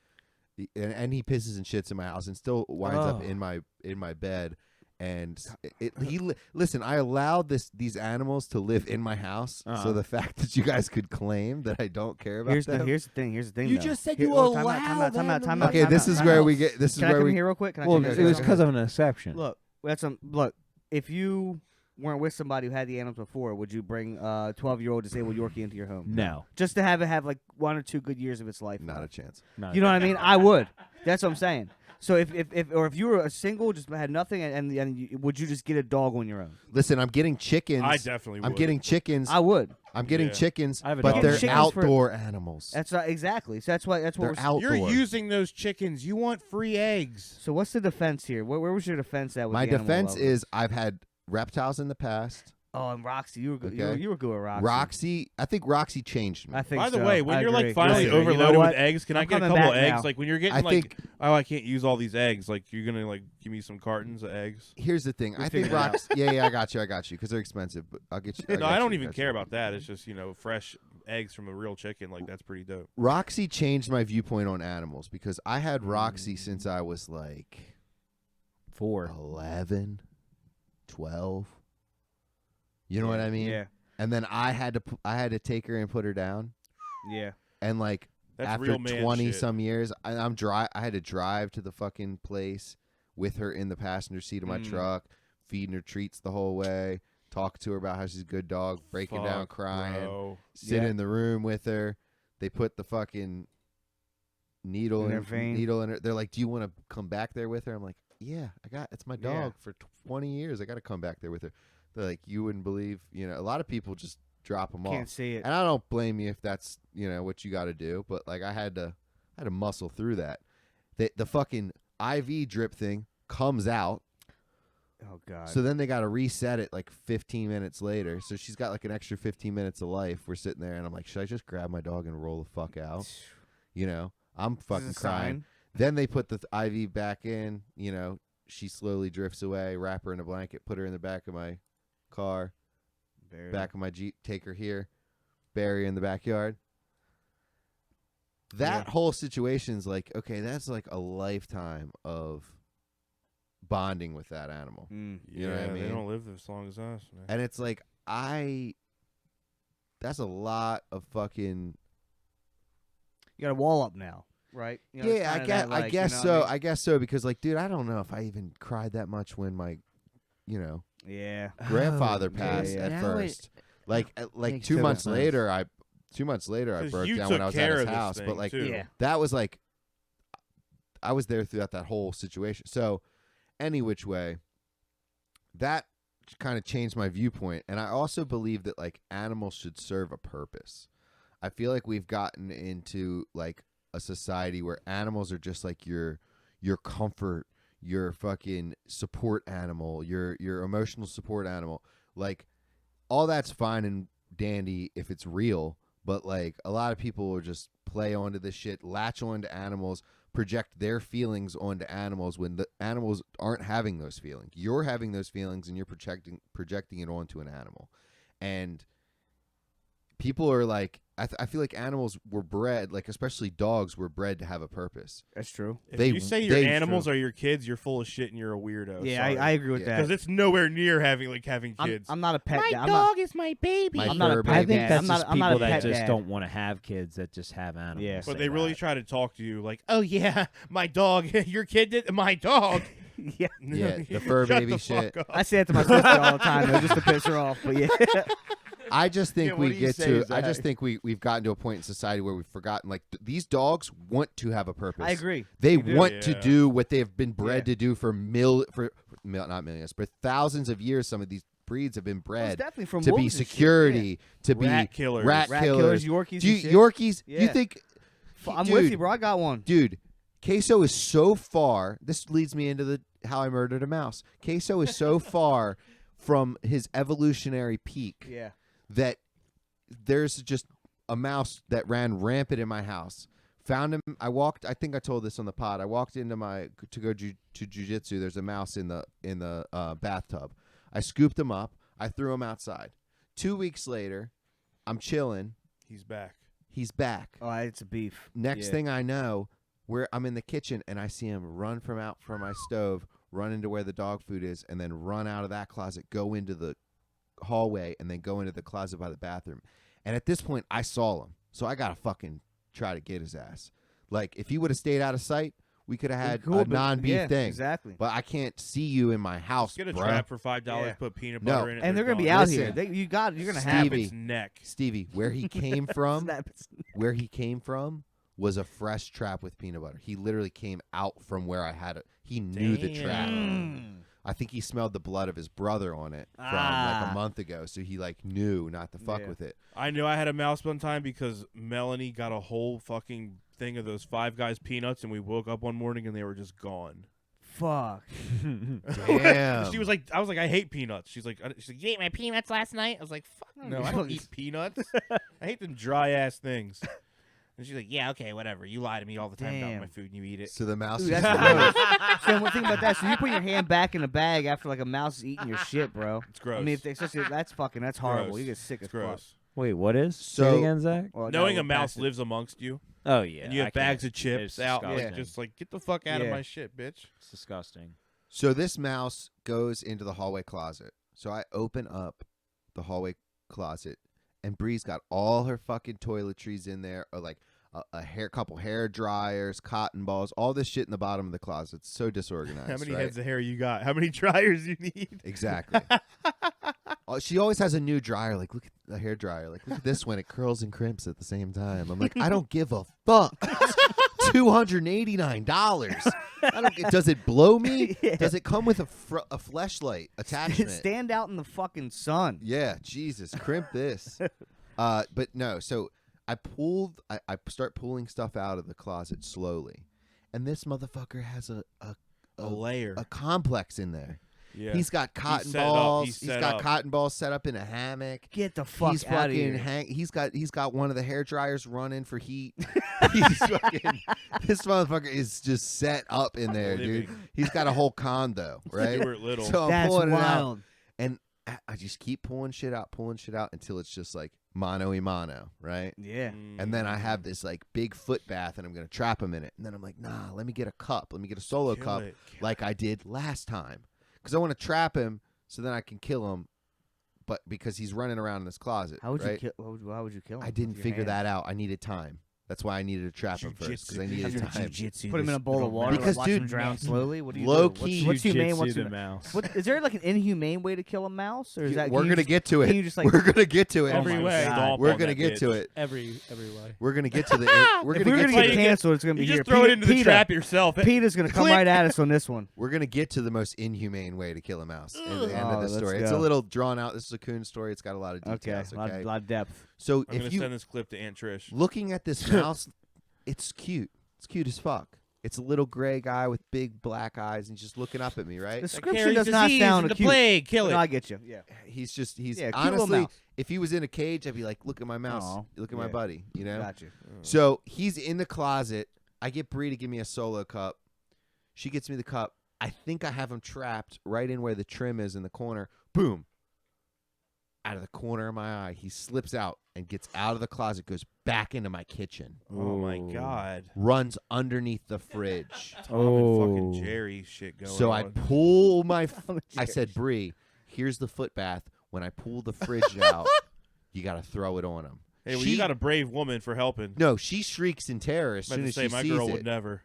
And he pisses and shits in my house and still winds up in my bed. And listen. I allowed these animals to live in my house. So the fact that you guys could claim that I don't care about Here's them. the thing. You though. just said Here- you oh, time allow out, time out, time out, Okay, time this out, is time where out. we get. This is Can I where come we. here real quick? Can I Well, come it here? was because of an exception. Look, look. If you weren't with somebody who had the animals before, would you bring a 12-year-old disabled Yorkie into your home? No. Just to have it have like 1 or 2 good years of its life. Not a chance. You know what I mean? I would. That's what I'm saying. So if you were a single, just had nothing, and would you just get a dog on your own? Listen, I'm getting chickens. I definitely would. I'm getting chickens. I would. I'm getting Yeah. chickens, I have a but dog. they're Chickens for- outdoor animals. That's right, exactly. So that's what They're we're. outdoor. You're using those chickens. You want free eggs. So what's the defense here? Where was your defense at? With My the animal defense lover? is I've had reptiles in the past. Oh, and Roxy, you were good. Okay. You were good with Roxy. Roxy, I think Roxy changed me. I think. By the so. way, when I you're agree. like finally Listen, you know overloaded what? with eggs, can I I'm get a coming couple back eggs? now. Like when you're getting I like, think- oh, I can't use all these eggs. Like you're gonna like give me some cartons of eggs. Here's the thing. I think figured it out. Roxy. Yeah, I got you, because they're expensive. But I'll get you. No, I don't even care about that. It's just fresh eggs from a real chicken. Like that's pretty dope. Roxy changed my viewpoint on animals because I had Roxy since I was like 4. 11, 12. You know what I mean? Yeah. And then I had to take her and put her down, Yeah. and like That's after real man 20 shit. some years, I had to drive to the fucking place with her in the passenger seat of my truck, feeding her treats the whole way, talking to her about how she's a good dog, breaking down Fuck, crying, bro. sitting Yeah. in the room with her. They put the fucking needle In her vein. needle in her. They're like, "Do you want to come back there with her?" I'm like, "Yeah, it's my dog for 20 years. I got to come back there with her." They're like, "You wouldn't believe, a lot of people just drop them Can't off." see it. And I don't blame you if that's, what you got to do, but like I had to muscle through that. The fucking IV drip thing comes out. Oh God. So then they got to reset it like 15 minutes later. So she's got like an extra 15 minutes of life. We're sitting there and I'm like, should I just grab my dog and roll the fuck out? I'm fucking This is a crying. sign. Then they put the IV back in, she slowly drifts away, wrap her in a blanket, put her in the back of my car, Bury back of my Jeep, take her here, bury her in the backyard. That whole situation's like, okay, that's like a lifetime of bonding with that animal. Mm. You know what I They mean? don't live as long as us. Man. And it's like that's a lot of fucking You got a wall up now, right? You know, it's yeah, kinda that, I like, guess you know so. what I guess so because like, dude, I don't know if I even cried that much when my, Yeah. grandfather Oh, passed yeah. at Now first. Like makes 2 total months sense. later, I 'Cause broke you down took when I was at care his of this house. thing, But like too. Yeah. that was like, I was there throughout that whole situation. So, any which way, that kind of changed my viewpoint, and I also believe that like animals should serve a purpose. I feel like we've gotten into like a society where animals are just like your comfort, your fucking support animal, your emotional support animal. Like all that's fine and dandy if it's real, but like a lot of people will just play onto this shit, latch onto animals, project their feelings onto animals when the animals aren't having those feelings. You're having those feelings and you're projecting it onto an animal. And people are like, I feel like animals were bred, like especially dogs were bred to have a purpose. That's true. If They- you say your they- animals are your kids, you're full of shit and you're a weirdo. Yeah, I agree with Yeah. Because that. it's nowhere near having I'm, kids. I'm not a pet. My dad. dog is my baby. My I'm not a fur pet I baby. think dad. that's I'm not. just I'm not people a that pet just dad. don't want to have kids that just have animals. Yeah. But say they really that. try to talk to you like, oh yeah, my dog, your kid did my dog. Yeah. Yeah, the fur Shut baby the shit. fuck up. I say that to my sister all the time, though, just to piss her off. But yeah. I just think Yeah, what we do you get say to. is I that? just think we've gotten to a point in society where we've forgotten. Like these dogs want to have a purpose. I agree. They They do. want to Yeah. do what they've been bred Yeah. to do for not millions, but thousands of years. Some of these breeds have been Well, it's bred definitely from to be wolves and shit, security, to Rat be killers. rat Rat killers. killers, Yorkies Do you, and shit. Yorkies? You Yeah. think? I'm dude, with you, bro. I got one. Dude, queso is so far. This leads me into the How I Murdered a Mouse. Queso is so far from his evolutionary peak Yeah. that there's just a mouse that ran rampant in my house. Found him. I think I told this on the pod. I walked into to go to jujitsu. There's a mouse in the bathtub. I scooped him up. I threw him outside. 2 weeks later, I'm chilling. He's back. He's back. Oh, it's a beef. Next Yeah. thing I know, I'm in the kitchen and I see him run from my stove, run into where the dog food is, and then run out of that closet, go into the hallway, and then go into the closet by the bathroom. And at this point, I saw him, so I gotta fucking try to get his ass. Like if he would have stayed out of sight, we could have had Cool, a but- non-beef yeah, thing. Exactly. But I can't see you in my house, Get a bruh. trap for $5. Yeah. Put peanut No. butter in it. And they're gonna be gone. out Listen. here. You're gonna have Snap Stevie. its neck. Stevie, where he came from, Snap it. where he came from was a fresh trap with peanut butter. He literally came out from where I had it. He knew the trap. I think he smelled the blood of his brother on it from like a month ago, so he like knew not to fuck with it. I knew I had a mouse one time because Melanie got a whole fucking thing of those Five Guys peanuts, and we woke up one morning and they were just gone. Fuck. Damn. She was like, I was like, I hate peanuts. She's like, you ate my peanuts last night? I was like, fuck no, I don't eat peanuts. I hate them dry ass things. And she's like, yeah, okay, whatever. You lie to me all the time about my food and you eat it. So the mouse. Dude, just that's knows. gross. So one thing about that, so you put your hand back in the bag after like a mouse is eating your shit, bro. It's gross. I mean, especially that's horrible. Gross. You get sick as It's gross. fuck. Wait, what is? Say So- it again, Zach? Well, Knowing no, a mouse back to- lives amongst you, Oh yeah. and you have bags of chips It's out, disgusting. like, just like, get the fuck out of Yeah. my shit, bitch. It's disgusting. So this mouse goes into the hallway closet. So I open up the hallway closet, and Bree's got all her fucking toiletries in there, or like a couple hair dryers, cotton balls, all this shit in the bottom of the closet. It's so disorganized. How many right? heads of hair you got? How many dryers you need? Exactly. She always has a new dryer. Like, look at the hair dryer. Like, look at this one. It curls and crimps at the same time. I'm like, I don't give a fuck. $289. Does it blow me? Yeah. Does it come with a fleshlight attachment? Stand out in the fucking sun. Yeah, Jesus, crimp this. But no, so I start pulling stuff out of the closet slowly, and this motherfucker has a layer, a complex in there. Yeah. He's got cotton set up. balls. He's He's set got up. cotton balls set up in a hammock. Get the fuck He's out of fucking here. he's got one of the hair dryers running for heat. He's fucking, this motherfucker is just set up in there, dude. Living. He's got a whole condo, right? Stuart Little. So I'm That's pulling it out, wild. and I just keep pulling shit out until it's just like mano y mano, right? Yeah. And then I have this like big foot bath, and I'm gonna trap him in it. And then I'm like, nah, let me get a cup. Let me get a solo cup, like I did last time, because I want to trap him so then I can kill him. But because he's running around in this closet, How would right? you kill? How would you kill him? I didn't with your figure hand? that out. I needed time. That's why I needed to trap him first, because I needed time. Put him in a bowl of water. Because, watch him dude, drown slowly. What do you low do? key What's humane? What's the hum- mouse. What is there like an inhumane way to kill a mouse, or is that? We're can you gonna just- get to it. Can you just like? We're gonna get to it. Every Oh my way. God. We're On gonna that get to bitch. it. Every way. We're gonna get to the. We're If gonna we're get gonna to get the. canceled, it's gonna be You here. just throw it into the PETA. trap yourself. PETA's gonna come right at us on this one. We're gonna get to the most inhumane way to kill a mouse at the end Oh, of the let's story. It's a go. little drawn out. This is a coon story. It's got a lot of Okay, details. Okay, lot of depth. so I'm gonna if you send this clip to Aunt Trish. looking at this mouse, it's cute. It's cute as fuck. It's a little gray guy with big black eyes, and he's just looking up at me, right? The description does not sound the cute. plague. Kill No, it. I get you. Yeah. He's Yeah, cute little honestly, mouse. if he was in a cage, I'd be like, look at my mouse. Aw, Look at my yeah. buddy, you know? Got you. So he's in the closet. I get Bree to give me a solo cup. She gets me the cup. I think I have him trapped right in where the trim is in the corner. Boom. Out of the corner of my eye, he slips out and gets out of the closet, goes back into my kitchen, Oh my God. runs underneath the fridge. Tom and fucking Jerry shit going So on. I pull my. and I said, Bree, here's the foot bath. When I pull the fridge out, you got to throw it on him. Hey, well, She- you got a brave woman for helping. No, she shrieks in terror as About soon to as say, she my sees girl it. would never.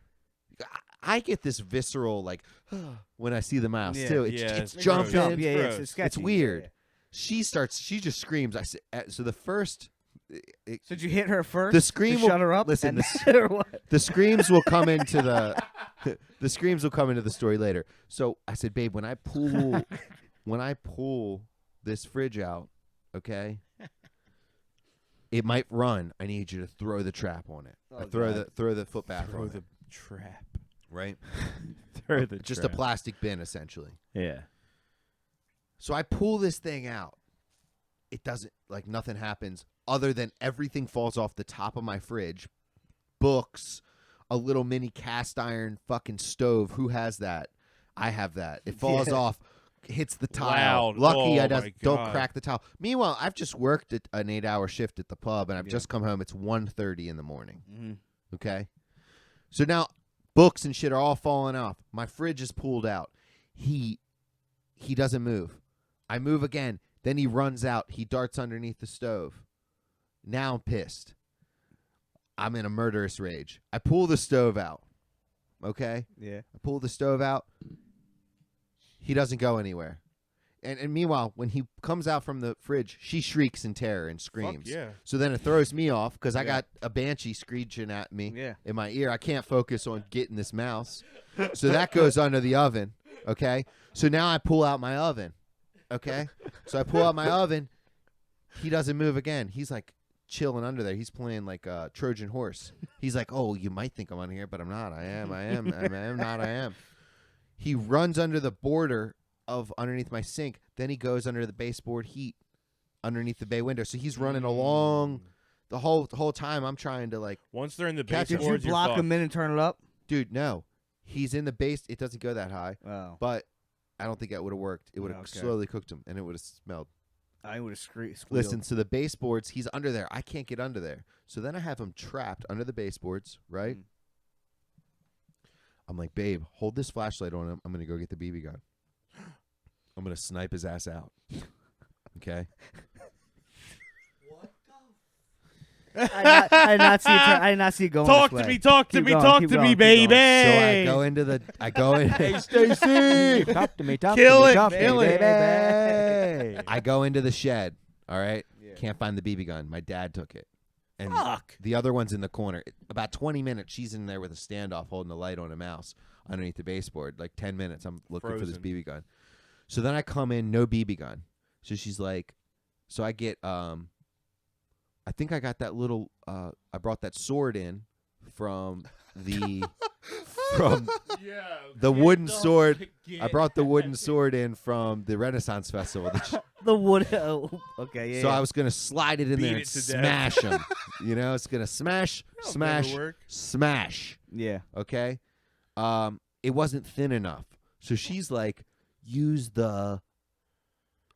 I get this visceral like when I see the mouse Yeah. too. Yeah, It's it's jumping. gross. Jump. Yeah, gross. it's sketchy. It's weird. She just screams. I said, so the first, So did you hit her first? the scream to will, shut her up. Listen, and or what? the screams will come into the screams will come into the story later. So I said, babe, when I pull this fridge out, okay, it might run. I need you to throw the trap on it. Oh, throw the foot bath Throw on the it, trap. right? Throw the Just trap. a plastic bin essentially. Yeah. So I pull this thing out. It doesn't, like, nothing happens other than everything falls off the top of my fridge. Books, a little mini cast iron fucking stove. Who has that? I have that. It falls Yeah. off, hits the tile. Loud. Lucky Oh I my don't God. crack the tile. Meanwhile, I've just worked at an 8-hour shift at the pub, and I've Yeah. just come home. It's 1:30 in the morning. Mhm. Okay? So now books and shit are all falling off. My fridge is pulled out. He doesn't move. I move again. Then he runs out. He darts underneath the stove. Now I'm pissed. I'm in a murderous rage. I pull the stove out. Okay? Yeah. I pull the stove out. He doesn't go anywhere. And meanwhile, when he comes out from the fridge, she shrieks in terror and Fuck screams. yeah. So then it throws me off because I Yeah. got a banshee screeching at me Yeah. in my ear. I can't focus on getting this mouse. So that goes under the oven. Okay. So now I pull out my oven. Okay. So I pull out my oven. He doesn't move again. He's like chilling under there. He's playing like a Trojan horse. He's like, oh, you might think I'm on here, but I'm not. I am. He runs under the border of underneath my sink. Then he goes under the baseboard heat underneath the bay window. So he's running along the whole time. I'm trying to like, Once they're in the Catch it. Did you baseboards, you're block fucked. him in and turn it up? dude, no. He's in the base. It doesn't go that high, Oh, but I don't think that would have worked. It would have Okay. slowly cooked him, and it would have smelled. I would have squealed. Listen, so the baseboards, he's under there. I can't get under there. So then I have him trapped under the baseboards, right? Mm. I'm like, babe, hold this flashlight on him. I'm going to go get the BB gun. I'm going to snipe his ass out. Okay? I did not see it. I did not see it going. Talk this to way. me, talk to Keep me, going, talk keep to going, me, keep going. baby. So I go in. Hey, Stacy, talk to me, talk Kill to me, it, talk to kill me, it. baby. I go into the shed. All right? Yeah. Can't find the BB gun. My dad took it. And Fuck. the other one's in the corner. About 20 minutes, she's in there with a standoff holding a light on a mouse underneath the baseboard. Like 10 minutes, I'm looking for this Frozen. BB gun. So then I come in, no BB gun. So she's like, so I get, I think I got that little, I brought that sword in from the, from the wooden sword. I brought the wooden sword in from the Renaissance Festival. The wood. Oh, okay, yeah. So yeah. I was going to slide it in Beat there and it to death. smash him. You know, it's going to smash, That'll smash, never work. smash. Yeah. Okay? It wasn't thin enough. So she's like, use the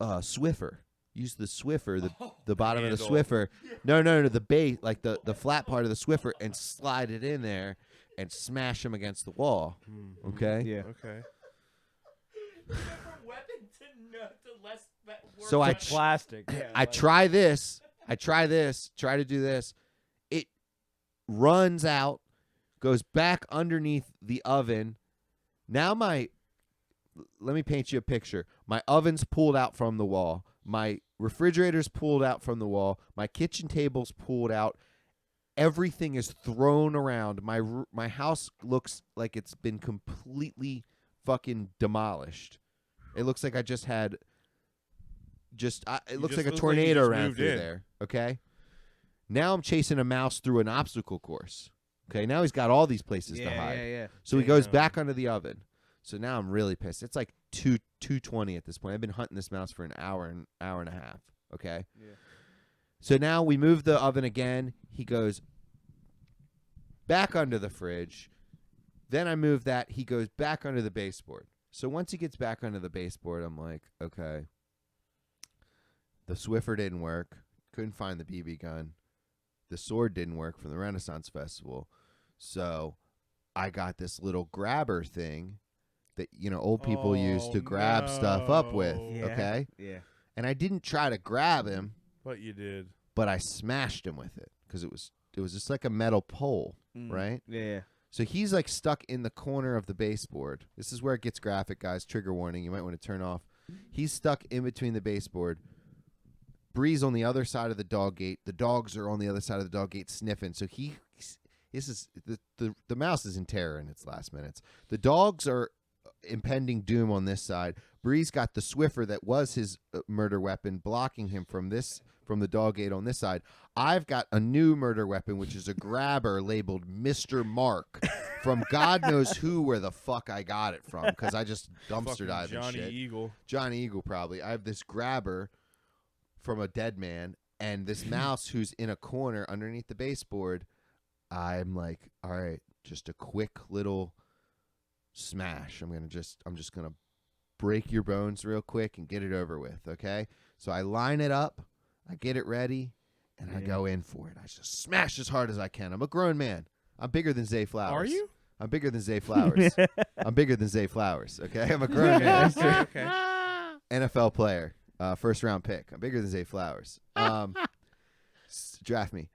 Swiffer. Use the Swiffer, the bottom of the handle. Swiffer. No, the base, like the flat part of the Swiffer, and slide it in there and smash him against the wall. Okay? Yeah. Okay. So I plastic. Yeah, I try this. Try to do this. It runs out, goes back underneath the oven. Now let me paint you a picture. My oven's pulled out from the wall. My refrigerator's pulled out from the wall. My kitchen table's pulled out. Everything is thrown around. My house looks like it's been completely fucking demolished. It looks like I just had it looks like a look like you tornado just ran moved through in. there. Okay? Now I'm chasing a mouse through an obstacle course. Okay? Now he's got all these places to hide. Yeah. So he goes Damn. back under the oven. So now I'm really pissed. It's like 2:20 at this point. I've been hunting this mouse for an hour and a half. Okay? Yeah. So now we move the oven again. He goes back under the fridge. Then I move that. He goes back under the baseboard. So once he gets back under the baseboard, I'm like, okay. The Swiffer didn't work. Couldn't find the BB gun. The sword didn't work from the Renaissance Festival. So I got this little grabber thing that, old people use to grab stuff up with. Yeah. Okay? Yeah. And I didn't try to grab him, But you did. but I smashed him with it because it was just like a metal pole, right? Yeah. So he's like stuck in the corner of the baseboard. This is where it gets graphic, guys. Trigger warning. You might want to turn off. He's stuck in between the baseboard. Bree's on the other side of the dog gate. The dogs are on the other side of the dog gate sniffing. So the mouse is in terror in its last minutes. The dogs are impending doom on this side. Bree's got the Swiffer that was his murder weapon blocking him from the dog gate on this side. I've got a new murder weapon, which is a grabber labeled Mr. Mark from God knows where the fuck I got it from because I just dumpster Fucking dived and Johnny shit. Eagle. Johnny Eagle probably. I have this grabber from a dead man and this mouse who's in a corner underneath the baseboard. I'm like, all right, just a quick little smash. I'm just gonna break your bones real quick and get it over with, okay? So I line it up, I get it ready, and I go in for it. I just smash as hard as I can. I'm a grown man. I'm bigger than Zay Flowers. Are you? I'm bigger than Zay Flowers. I'm bigger than Zay Flowers, okay? I'm a grown man. Okay. NFL player, first round pick. I'm bigger than Zay Flowers. Draft me.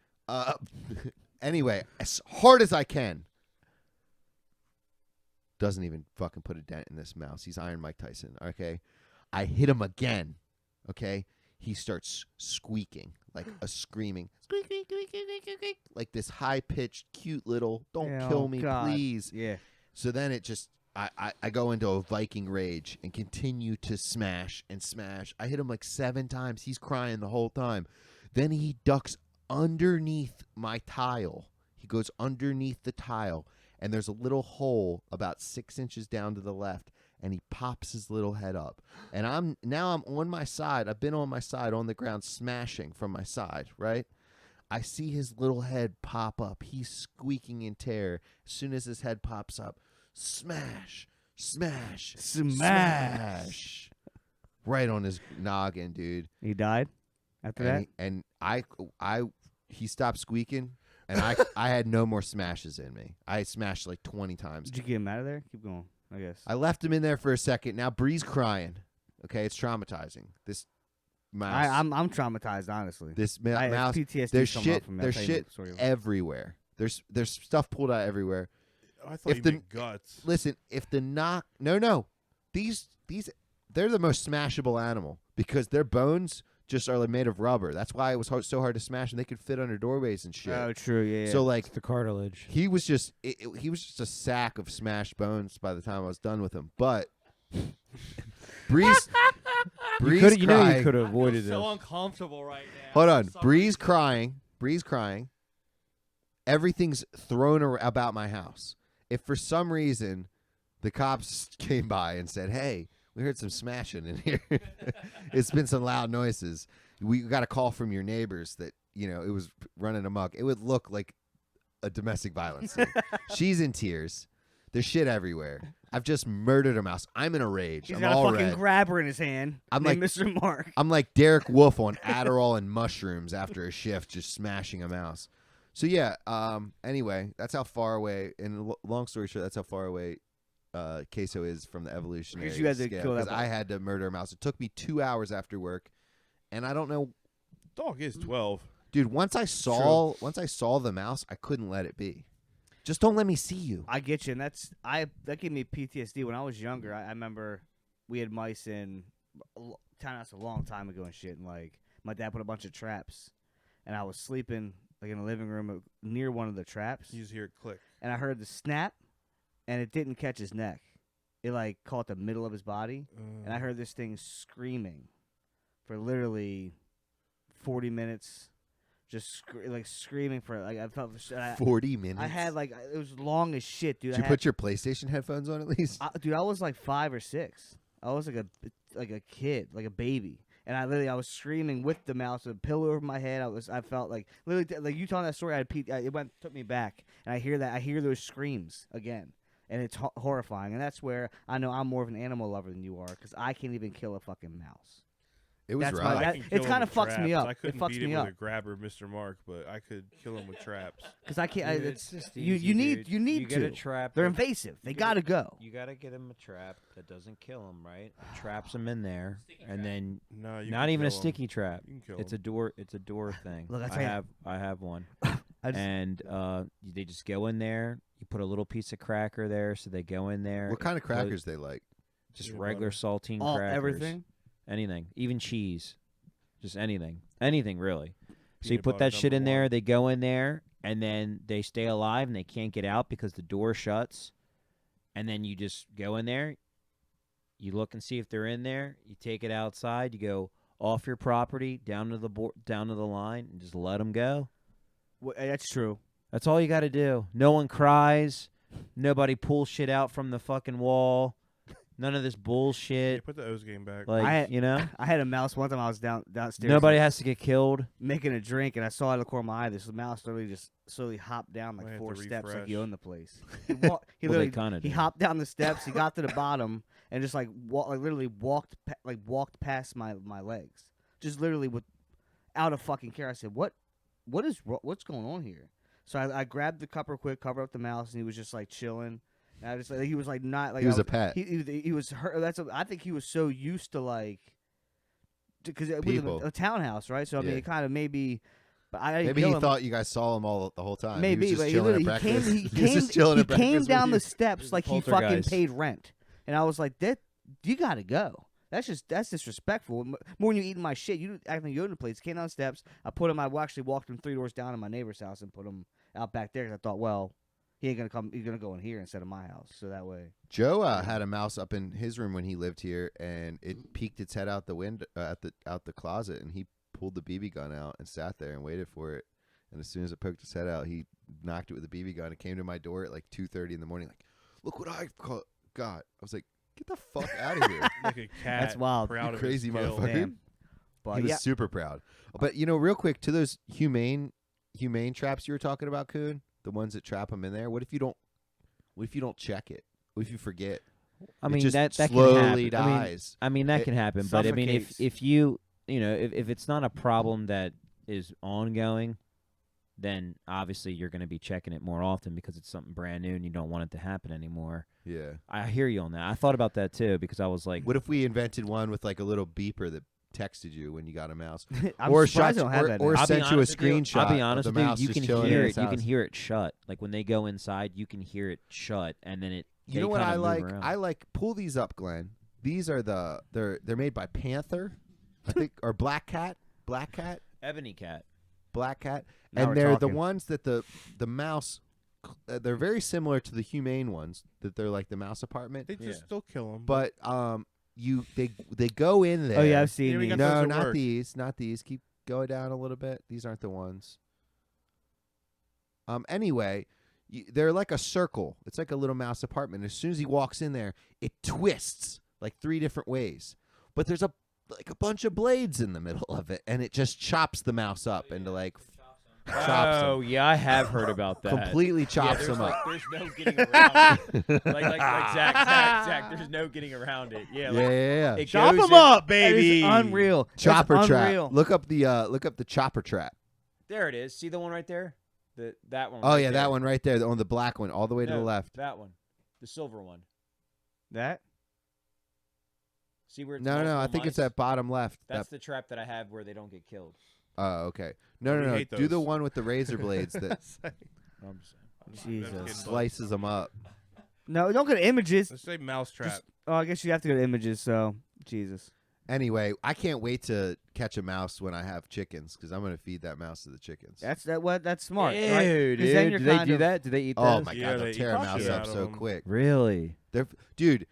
Anyway, as hard as I can. Doesn't even fucking put a dent in this mouse. He's Iron Mike Tyson. Okay, I hit him again. Okay, he starts squeaking like a screaming, squeak, squeak, squeak, squeak, squeak, squeak, like this high pitched, cute little "Don't kill me, God. please." Yeah. So then it just, I go into a Viking rage and continue to smash and smash. I hit him like 7 times. He's crying the whole time. Then he ducks underneath my tile. He goes underneath the tile, and there's a little hole about 6 inches down to the left, and he pops his little head up. And I'm on my side. I've been on my side on the ground smashing from my side, right? I see his little head pop up. He's squeaking in terror. As soon as his head pops up, smash, smash, smash. Right on his noggin, dude. He died after that? And he stopped squeaking, and I had no more smashes in me. I smashed like 20 times. Did you get him out of there? Keep going, I guess. I left him in there for a second. Now Bree's crying. Okay, it's traumatizing. This mouse. I'm traumatized, honestly. This I have mouse. PTSD There's coming up shit. from that. There's Tell you shit the story. everywhere. There's stuff pulled out everywhere. I thought you meant guts. Listen, if the no, these they're the most smashable animal because their bones just are like made of rubber. That's why it was so hard to smash, and they could fit under doorways and shit. Oh, true, yeah. So like the cartilage. he was just he was just a sack of smashed bones by the time I was done with him. But Bree's You crying. could have avoided so this. uncomfortable right now. Hold on, For some Bree's reason. crying. Bree's crying. Everything's thrown about my house. If for some reason the cops came by and said, "Hey, we heard some smashing in here. It's been some loud noises. We got a call from your neighbors that it was running amok," it would look like a domestic violence scene. She's in tears. There's shit everywhere. I've just murdered a mouse. I'm in a rage. He's I'm got all a fucking red. grabber in his hand. I'm named like- Mr. Mark. I'm like Derek Wolf on Adderall and mushrooms after a shift, just smashing a mouse. So yeah. Anyway, that's how far away. And long story short, that's how far away queso is from the evolutionary Because you had to scale. kill that Because I had to murder a mouse. It took me 2 hours after work, and I don't know, Dog is 12. dude. Once I saw the mouse, I couldn't let it be. Just don't let me see you. I get you, and that gave me PTSD when I was younger. I remember we had mice in townhouse a long time ago and shit, and like my dad put a bunch of traps, and I was sleeping like in the living room near one of the traps, You just hear it click. and I heard the snap, and it didn't catch his neck. It like caught the middle of his body, and I heard this thing screaming for literally 40 minutes. Just screaming for I felt 40 minutes. I had like it was long as shit, dude. Did you put your PlayStation headphones on at least? Dude, I was like 5 or 6. I was like a kid, like a baby, and I was screaming with the mouse, with a pillow over my head. I felt like literally like you telling that story. It took me back, and I hear those screams again, and it's horrifying. And that's where I know I'm more of an animal lover than you are, because I can't even kill a fucking mouse. It was That's rough. my- I that- can it kill him kinda with fucks me traps. up. I It couldn't fucks beat me him up. with a grabber, Mr. Mark, but I could kill him with traps. Because I can't. Dude, It's just you easy, need dude. you need you to. get a trap. They're that- invasive. They you gotta gotta- go. You gotta get him a trap that doesn't kill him, right? It traps him in there, Sticky and trap. then No, you not can even a kill 'em. sticky trap. You can kill It's 'em. a door thing. Look, I I tell ya- have one, I just, and they just go in there. You put a little piece of cracker there, so they go in there. What kind of it goes- crackers they like? Just Peanut regular butter. saltine all crackers. everything. Anything, even cheese, just anything really. So you Peanut put that butter shit in number there. one. They go in there, and then they stay alive, and they can't get out because the door shuts. And then you just go in there. You look and see if they're in there. You take it outside. You go off your property down to the line, and just let them go. That's true. That's all you got to do. No one cries. Nobody pulls shit out from the fucking wall. None of this Yeah, bullshit. put the O's game back. Like, I had a mouse one time. I was downstairs. nobody has to get killed. making a drink, and I saw it in the corner of my eye. This mouse literally just slowly hopped down Might like have 4 to steps, like refresh. he owned the place. He Well, they literally kinda he do. hopped down the steps. He got to the bottom and just literally walked past my legs, just literally without a fucking care. I said, what's going on here? So I grabbed the cover quick, covered up the mouse, and he was just like chilling. And I just he was like not like He was I a pet. He was hurt. I think he was so used to like because it was People. a townhouse, right? So I mean, Yeah. it kind of maybe. But I didn't Maybe kill he him. thought you guys saw him all the whole time. Maybe, he was but just he chilling literally at breakfast. he He was came, just chilling he at breakfast came with down you. the steps like he fucking poltergeist. paid rent, and I was like, "That you got to go." That's disrespectful. More when you eating my shit. You acting like Yoda plates. Came down the steps. I put him. I actually walked him 3 doors down in my neighbor's house and put him out back there. 'Cause I thought, well, he ain't gonna come. He's gonna go in here instead of my house. So that way. Joe had a mouse up in his room when he lived here, and it peeked its head out the window out the closet, and he pulled the BB gun out and sat there and waited for it. And as soon as it poked its head out, he knocked it with a BB gun. It came to my door at like 2:30 in the morning. Like, look what I got. I was like, get the fuck out of here. Like a cat. That's wild. Proud You of crazy his skill. motherfucker. Damn. But He was yeah, super proud. But real quick to those humane traps you were talking about, Coon, the ones that trap them in there. What if you don't check it? What if you forget? I It mean just that slowly can happen. dies. I mean that It can happen, but I mean suffocates. if you know if it's not a problem that is ongoing, then obviously you're going to be checking it more often because it's something brand new and you don't want it to happen anymore. Yeah. I hear you on that. I thought about that too because I was like, What if we invented one with like a little beeper that texted you when you got a mouse, I'm or surprised shot, I don't have that. or now. I'll be sent you a honest with you, screenshot? I'll be honest of with the you, mouse you just can chilling hear in it. his You can house. hear it shut. Like when they go inside, you can hear it shut, and then it. You they know what kinda I move like? around. I like pull these up, Glenn. These are they're made by Panther, I think, or Black Cat, Ebony cat. Now we're and they're the talking. ones that the mouse. They're very similar to the humane ones that they're like the mouse apartment, They just Yeah. still kill him. but they go in there. Oh yeah, I've seen Yeah, we these. got those No, at not work. these. Not these. Keep going down a little bit. These aren't the ones. Anyway, they're like a circle. It's like a little mouse apartment. As soon as he walks in there, it twists like 3 different ways. But there's a bunch of blades in the middle of it, and it just chops the mouse up into like chops Oh yeah, I have heard about that. completely chops there's him up. There's no getting around it. like Zach, there's no getting around it. Yeah, like, Yeah. it Chop goes him in- up, That is baby. unreal. Chopper That's trap. unreal. Look up the chopper trap. There it is. See the one right there? That one. Oh right yeah, there. that one right there, on the black one, all the way to the No, left. That one. The silver one. That. See where it's No, I multiple think it's mice? that bottom left. That's the trap that I have where they don't get killed. Oh, okay. No, We no. hate Do the those. one with the razor blades that I'm just saying. Jesus. slices them up. No, don't go to images. Let's say mousetrap. Oh, I guess you have to go to images. So Jesus. Anyway, I can't wait to catch a mouse when I have chickens because I'm going to feed that mouse to the chickens. That's smart. Ew, right? 'Cause dude. then you're Do they kind do of- that? Do they eat Oh those? my Yeah, god, they'll they tear a eat mouse shit up out of so them. quick. Really? Dude,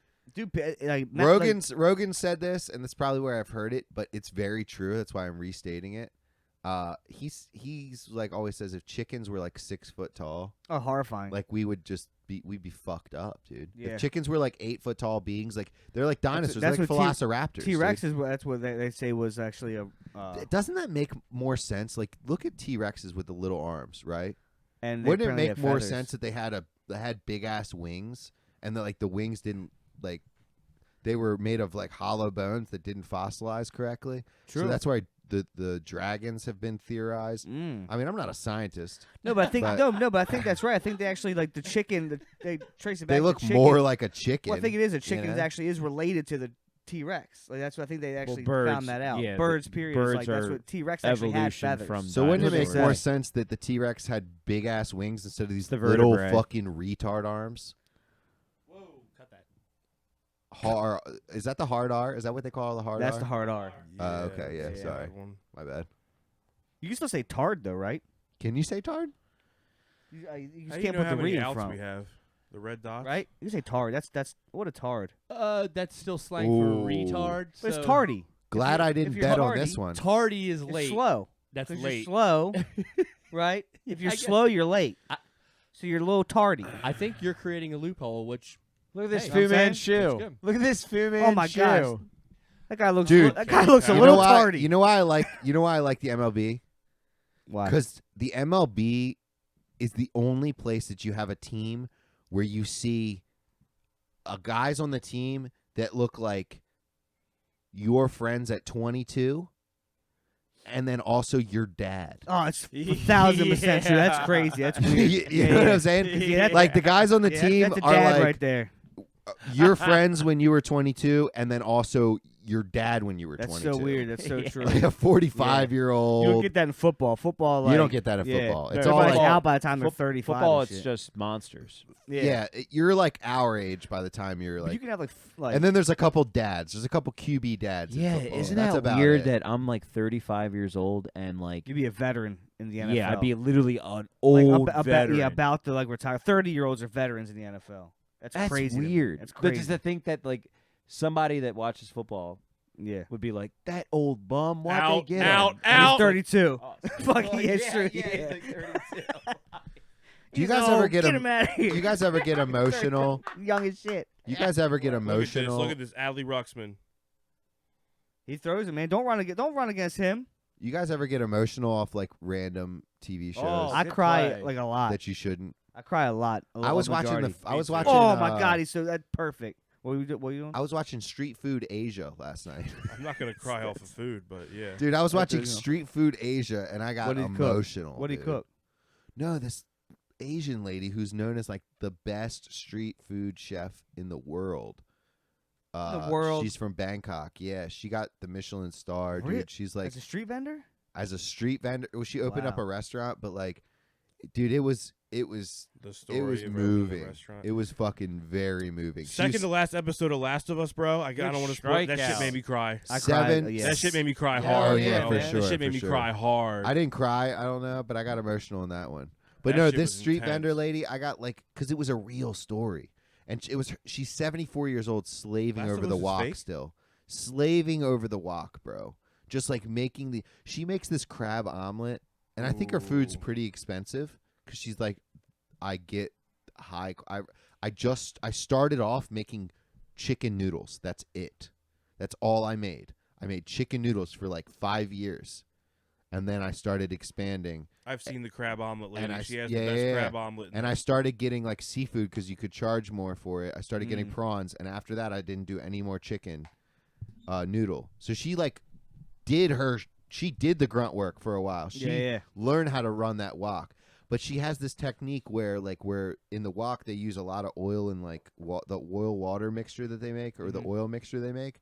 Like Rogan said this, and that's probably where I've heard it, but it's very true. That's why I'm restating it. He's like always says, if chickens were like 6 foot tall, Oh, horrifying. like we'd be fucked up, dude. Yeah. If chickens were like 8 foot tall beings, like they're like dinosaurs, that's they're like what velociraptors. T Rex dude. is what that's what they say was actually a. Doesn't that make more sense? Like, look at T Rexes with the little arms, right? And they Wouldn't it apparently make have more feathers. sense that they had big ass wings, and that like the wings didn't like they were made of like hollow bones that didn't fossilize correctly? True. So that's why the dragons have been theorized. Mm. I mean, I'm not a scientist. No, but I think But- no, but I think that's right. I think they actually like the chicken. They trace it back. They to look chicken. more like a chicken. Well, I think it is a chicken know? that actually is related to the T Rex. Like that's what I think they actually birds, found that out. yeah, Birds, period. birds is like that's are what T Rex actually had evolution feathers. from So wouldn't it make Dinosaurs. more Say. sense that the T Rex had big ass wings instead of these the little vertebrae. fucking retard arms? Whoa, cut that. Is that the hard R? Is that what they call the hard That's R? the hard R. Okay, yeah, Yeah. sorry. That one. My bad. You can still say tard though, right? Can you say tard? You How just do you can't know put how the many re in outs front, we have? The red dots? right? You can say tard. That's what a tard. That's still slang Ooh. for retard. But so it's tardy. Glad I didn't you're bet on tardy- this one. Tardy is It's late. slow. That's 'Cause late. You're slow, right? If you're I guess- slow, you're late. So you're a little tardy. I think you're creating a loophole, which Look at this Hey, Fu you know what I'm Man saying? That's shoe. good. Look at this Fu Man Oh my shoe. gosh. That guy looks. Dude, That guy looks a you little why, tardy. You know why I like? You know why I like the MLB? Why? Because the MLB is the only place that you have a team where you see guys on the team that look like your friends at 22, and then also your dad. Oh, it's 1,000% true. That's Yeah. crazy. That's you weird. you know what I'm saying? Yeah, that's- Like the guys on the Yeah, team that's a are dad like right there. your friends when you were 22, and then also your dad when you were That's 22. so weird. That's so true. Like a 45-year-old. You don't get that in football. Football, like, You don't get that in yeah, football. It's all everybody's like, out by the time they're 35. Football, and it's shit. just monsters. you're like our age by the time you're But like. you can have like And then there's a couple dads. There's a couple QB dads. in Yeah, football. isn't That's that about weird it. that I'm like 35 years old and like you'd be a veteran in the NFL. yeah, I'd be literally an like, old yeah, about to like retire. 30-year-olds are veterans in the NFL. That's crazy. to me. weird. That's But crazy. just to think that like somebody that watches football yeah. would be like that old bum. Why'd Out, they get out, him? And he's out. 32. Oh, Fucking oh, yeah, it's true. he's Yeah. like 32. Do you He's guys old. ever get him out of here? Do you guys ever get emotional? Young as shit. You guys ever get emotional? Look at this, Adley Ruxman. He throws it, man. Don't run against him. You guys ever get emotional off like random TV shows Oh, I good cry play. like a lot. that you shouldn't? I cry a lot. I was watching majority. I was too. watching. Oh my god, he's so that's perfect. What you doing? I was watching Street Food Asia last night. I'm not gonna cry off of food, but yeah. Dude, I was That's watching it, you know. Street Food Asia and I got What did he cook? emotional. What did he dude. cook? No, this Asian lady who's known as like the best street food chef in the world. The world? She's from Bangkok. Yeah, she got the Michelin star, Really? dude. She's like As a street vendor? as a street vendor. Well, she opened up Wow. a restaurant, but like, dude, it was The story it was of opening the moving. restaurant. It was fucking very moving. She Second was to last episode of Last of Us, bro. I don't want to spoil. That shit strikeout. made me cry. I seven. cried, yeah. That shit made me cry Yeah, hard. oh yeah, bro. for man. sure. That shit made for me sure. cry hard. I didn't cry. I don't know, but I got emotional in that one. But That no, shit this was street intense. vendor lady, I got like, because it was a real story, and she's 74 years old, slaving Last over of the Us is wok fake? still, slaving over the wok, bro. Just like she makes this crab omelet, and I think her food's Ooh. pretty expensive because she's like, I get high. I started off making chicken noodles. That's it. That's all I made. I made chicken noodles for like 5 years. And then I started expanding, I've seen the crab omelet lady. And I She s- has yeah, the best yeah, crab yeah. omelet. and I started getting like seafood because you could charge more for it. I started getting Mm. prawns, and after that, I didn't do any more chicken noodle. So she like did the grunt work for a while. She Yeah. learned how to run that wok. But she has this technique where in the wok they use a lot of oil and like the oil water mixture that they make, or the oil mixture they make.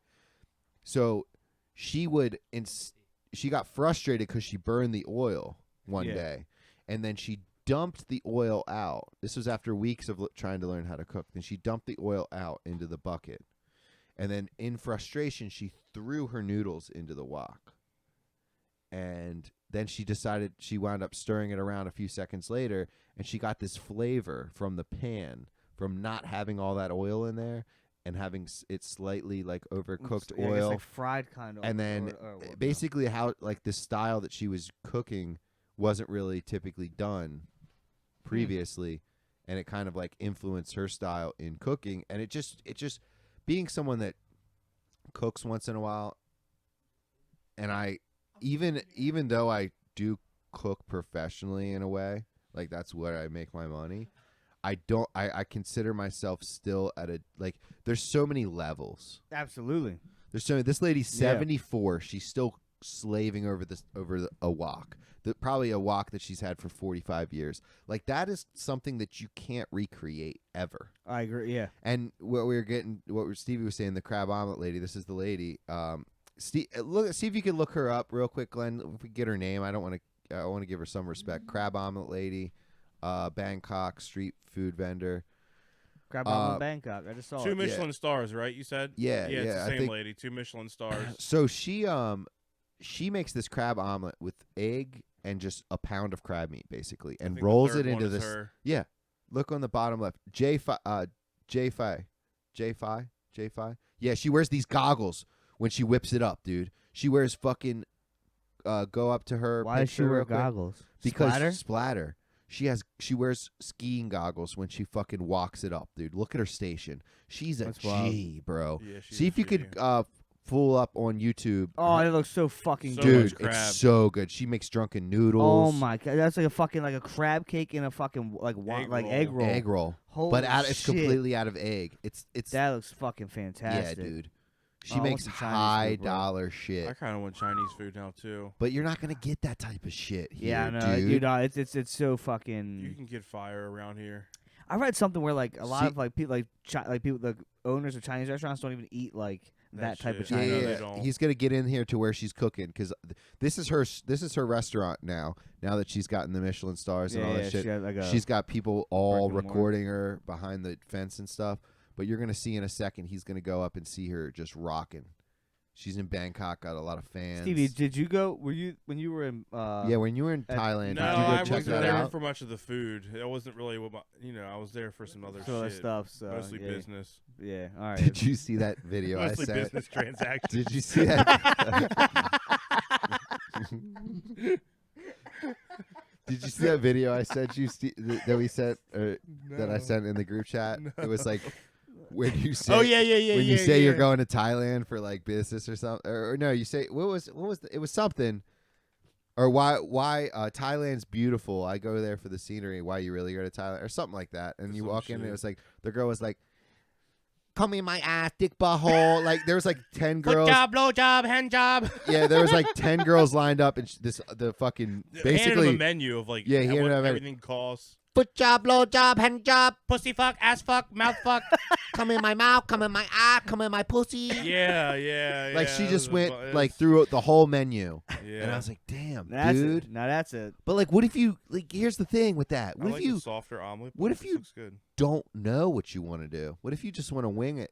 So she would she got frustrated because she burned the oil one Yeah. day, and then she dumped the oil out. This was after weeks of trying to learn how to cook. Then she dumped the oil out into the bucket, and then in frustration she threw her noodles into the wok. And then she wound up stirring it around a few seconds later, and she got this flavor from the pan from not having all that oil in there and having it slightly like overcooked Yeah, I guess, oil. like fried kind of. And then basically how like the style that she was cooking wasn't really typically done previously, and it kind of like influenced her style in cooking. And it just being someone that cooks once in a while, and I even though I do cook professionally in a way, like that's where I make my money, I consider myself still at a, like, there's so many levels. Absolutely. This lady's Yeah. 74. She's still slaving over a wok. Probably a wok that she's had for 45 years. Like, that is something that you can't recreate ever. I agree. Yeah. And Stevie was saying, the crab omelet lady. This is the lady. See if you can look her up real quick, Glenn. If we get her name, I want to give her some respect. Crab omelet lady, Bangkok street food vendor. Crab omelet Bangkok. I just saw Two it. Michelin stars, right? You said. Yeah, Yeah, it's yeah, I the same think- lady. 2 Michelin stars. So she makes this crab omelet with egg and just a pound of crab meat, basically, I and think the rolls third it one into is this. her. Yeah, look on the bottom left. J5. Yeah, she wears these goggles when she whips it up, dude. She wears fucking. Go up to her. Why does she picture wear real quick. goggles? Because Splatter? splatter. She wears skiing goggles when she fucking walks it up, dude. Look at her station. She's a That's wild. G, bro. Yeah, she's See a if you G. could fool up on YouTube. Oh, that looks so fucking So good. Dude, much crab. it's so good. She makes drunken noodles. Oh my god, that's like a fucking like a crab cake and a fucking like egg roll. Egg roll. Holy But it's shit. completely out of egg. It's That looks fucking yeah, fantastic. dude. She Oh, I want makes some Chinese high food, bro. dollar I shit. kind of want Chinese food now too. But you're not gonna get that type of shit here, Yeah, I know, dude. dude. It's so You fucking. can get fire around here. I read something where like a lot See- of like people like people the owners of Chinese restaurants don't even eat like that type of shit. Chinese. No, Yeah, they yeah. don't. He's gonna get in here to where she's cooking because this is her restaurant now. Now that she's gotten the Michelin stars and all that shit, She had, like, a she's got people all brick and mortar. recording her behind the fence and stuff. But you're gonna see in a second, he's gonna go up and see her just rocking. She's in Bangkok, got a lot of fans. Stevie, did you go? Were you when you were in? Yeah, when you were in at- Thailand, No, did you go I check wasn't that there out? for much of the food. It wasn't really what I was there for some other some other shit. stuff? So Mostly yeah, business. Yeah, all right. Did you see that video I Mostly sent? business transactions. Did you see that? Did you see that video I sent you that we sent that I sent in the group chat? It was like when you say Oh yeah. when you say you're going to Thailand for like business or something, or no, you say it was something, or why Thailand's beautiful. I go there for the scenery. Why you really go to Thailand or something like that? And you Some walk in, and shit. it was like the girl was like, "Come in my ass, dick butthole." Like there was like 10 girls. Foot job, blow job, hand job. Yeah, there was like 10 girls lined up, and the fucking Handed him basically a menu of like Yeah, he what handed him a- everything costs. foot job, blow job, hand job. Pussy fuck, ass fuck, mouth fuck. Come in my mouth, come in my eye, come in my pussy. yeah. Like she just went it like was- through the whole menu, Yeah. and I was like, "Damn, That's dude." it. Now that's it. But like, what if you like? Here's the thing with that. I What like if you the softer omelet? what but if this you- looks good? don't know what you want to do? What if you just want to wing it?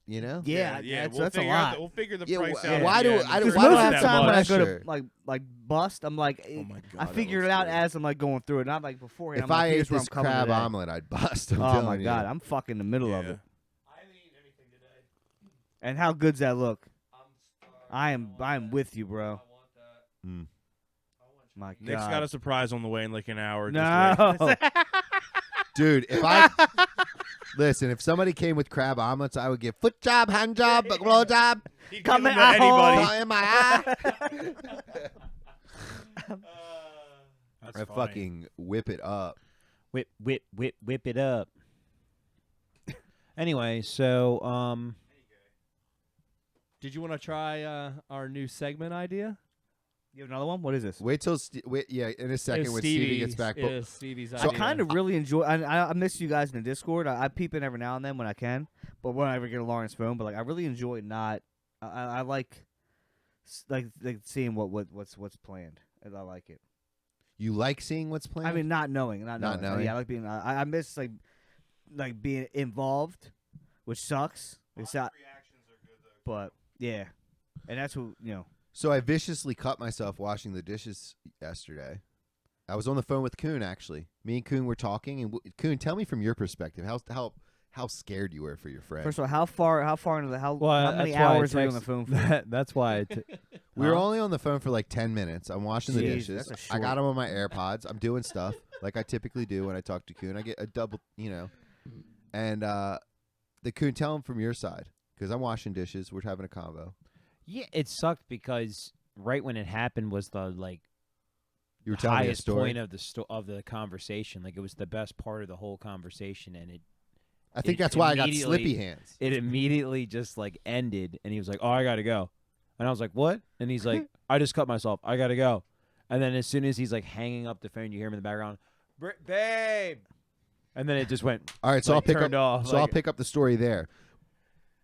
You know? Yeah, We'll that's a figure lot. We'll figure the Yeah, price wh- out. why do- yeah, I don't- Because why do most I of have the to time when I go pressure? to like bust, I'm like, Oh my God, I that figure it looks out good. as I'm like going through it, not like beforehand. If I'm like, I ate here's where this I'm coming crab today. omelet, I'd bust. I'm Oh telling my you. god, I'm fucking in the middle of Yeah. it. And how good's that look? I am with you, bro. Mm. My Nick's god. got a surprise on the way in like an hour. no. Just wait. Dude, if I listen, if somebody came with crab omelets, I would give foot job, hand job, blow job. He'd Come give 'em at to anybody. Come in my eye. That's I funny. fucking whip it up. Whip it up. Anyway, so Did you want to try our new segment idea? You have another one? What is this? Wait till in a second when Stevie gets back. It But was Stevie's I idea. kind of really enjoy. I miss you guys in the Discord. I peep in every now and then when I can, but when I ever get a Lauren's phone. But like, I really enjoy not. I like seeing what's planned. And I like it. you like seeing what's planned? I mean, not knowing. Not knowing. Yeah, I like being. I miss like being involved, which sucks. It's not. But yeah, and that's what So I viciously cut myself washing the dishes yesterday. I was on the phone with Kuhn, actually. Me and Kuhn were talking, and Kuhn, tell me from your perspective how scared you were for your friend. First of all, how far into the how many that's why I hours were you on the text- phone for? That's why. We were Huh? only on the phone for like 10 minutes. I'm washing the Jeez, dishes. that's a I got short- them on my AirPods. I'm doing stuff like I typically do when I talk to Kuhn. I get a double, And the Kuhn, tell him from your side, because I'm washing dishes. We're having a convo. Yeah, it sucked because right when it happened was the You were telling me a highest story. point of the conversation. Like it was the best part of the whole conversation, and I think it that's why I got immediately- slippy hands. it immediately just like ended, and he was like, "Oh, I gotta go," and I was like, "What?" And he's like, "I just cut myself. I gotta go." And then as soon as he's like hanging up the phone, you hear him in the background, "Babe," and then it just went. All right, so like, I'll pick turned up. off, So I'll like- pick up the story there.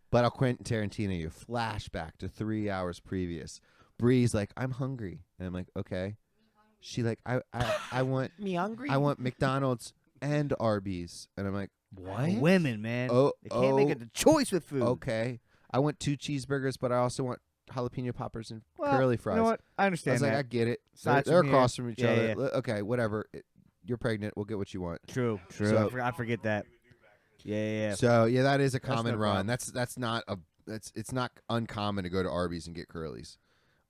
But I'll Quentin Tarantino you flashback to 3 hours previous. Bree's like, I'm hungry, and I'm like, okay. She like, I want Me hungry? I want McDonald's and Arby's, and I'm like, what? Women, man. oh, They can't make a choice with food. okay. I want 2 cheeseburgers, but I also want jalapeno poppers and Well, curly fries. You know what? I I understand was like, that. I get it. Sides They're from across here. from each Yeah, other. yeah. Okay, whatever. You're pregnant. We'll get what you want. True. So- I forget that. Yeah. So yeah, that is a That's no common run. problem. That's not it's not uncommon to go to Arby's and get curlies.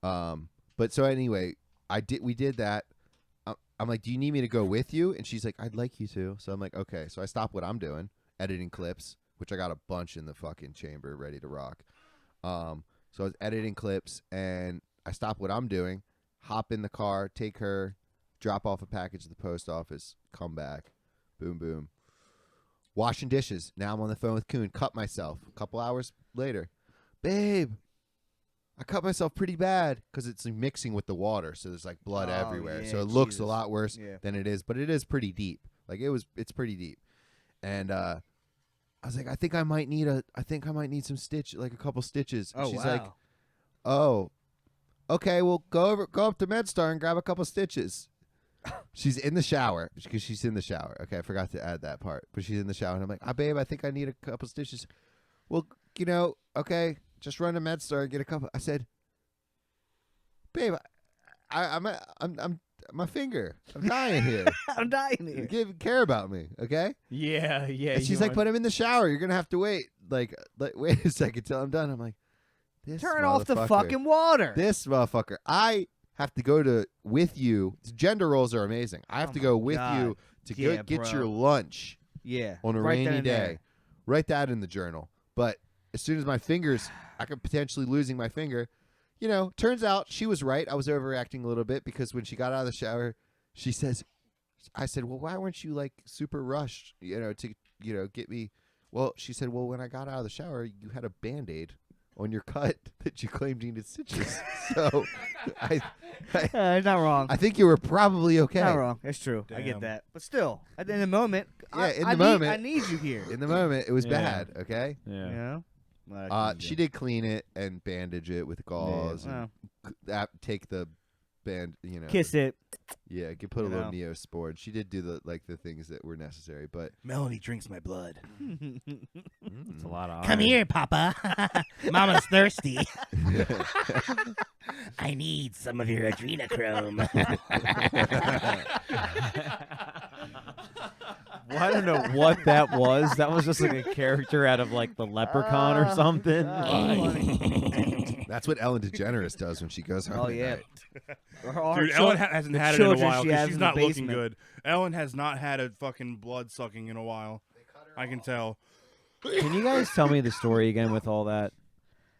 But so anyway, we did that. I'm like, do you need me to go with you? And she's like, I'd like you to. So I'm like, okay. So I stopped what I'm doing, editing clips, which I got a bunch in the fucking chamber ready to rock. So I was editing clips, and I stopped what I'm doing, hop in the car, take her, drop off a package at the post office, come back, boom, boom. Washing dishes. Now I'm on the phone with Kuhn. Cut myself. A couple hours later. Babe, I cut myself pretty bad because it's mixing with the water. So there's like blood Oh, everywhere. yeah, So it looks a Jesus. lot worse Yeah. than it is. But it is pretty deep. It's pretty deep. and I was like, I think I might need some stitch, like a couple stitches. And Oh, she's wow. like, oh, okay, well go up to MedStar and grab a couple stitches. She's in the shower because she's in the shower. Okay, I forgot to add that part, but she's in the shower, and I'm like, babe, I think I need a couple stitches. Well, okay, just run to MedStar and get a couple. I said, babe, I'm my finger. I'm dying here. I'm dying here. Care about me, okay? Yeah. And she's like, but I'm in the shower. You're gonna have to wait. Like wait a second till I'm done. I'm like, this Turn off the motherfucker. fucking water. This motherfucker. I have to go with you. Gender roles are amazing. I have to go with you to Yeah, get bro. your lunch Yeah. on a right then rainy and day. there. Write that in the journal. But as soon as my fingers, I could potentially losing my finger. Turns out she was right. I was overreacting a little bit because when she got out of the shower, she says, I said, well, why weren't you like super rushed, to get me? Well, she said, well, when I got out of the shower, you had a Band-Aid on your cut that you claimed needed stitches. So I Not wrong. I think you were probably okay. Not wrong. That's true. I Damn. get that. But still, in the moment, Yeah, moment. I need you here. In the moment, it was Yeah. bad, okay? Yeah. You know? Well, She did clean it and bandage it with gauze well, and take the band, kiss it. Yeah, put a You little know. Neosporin. She did do the things that were necessary, but Melanie drinks my blood. It's a lot of Come iron. here, Papa. Mama's thirsty. I need some of your adrenochrome. Well, I don't know what that was. That was just like a character out of like the Leprechaun or something. that's what Ellen DeGeneres does when she goes home. Oh at yeah. night. Dude, Ellen hasn't the had it in a children while she because has she's in the not looking basement. good. Ellen has not had a fucking blood sucking in a while. I can tell. Can you guys tell me the story again with all that?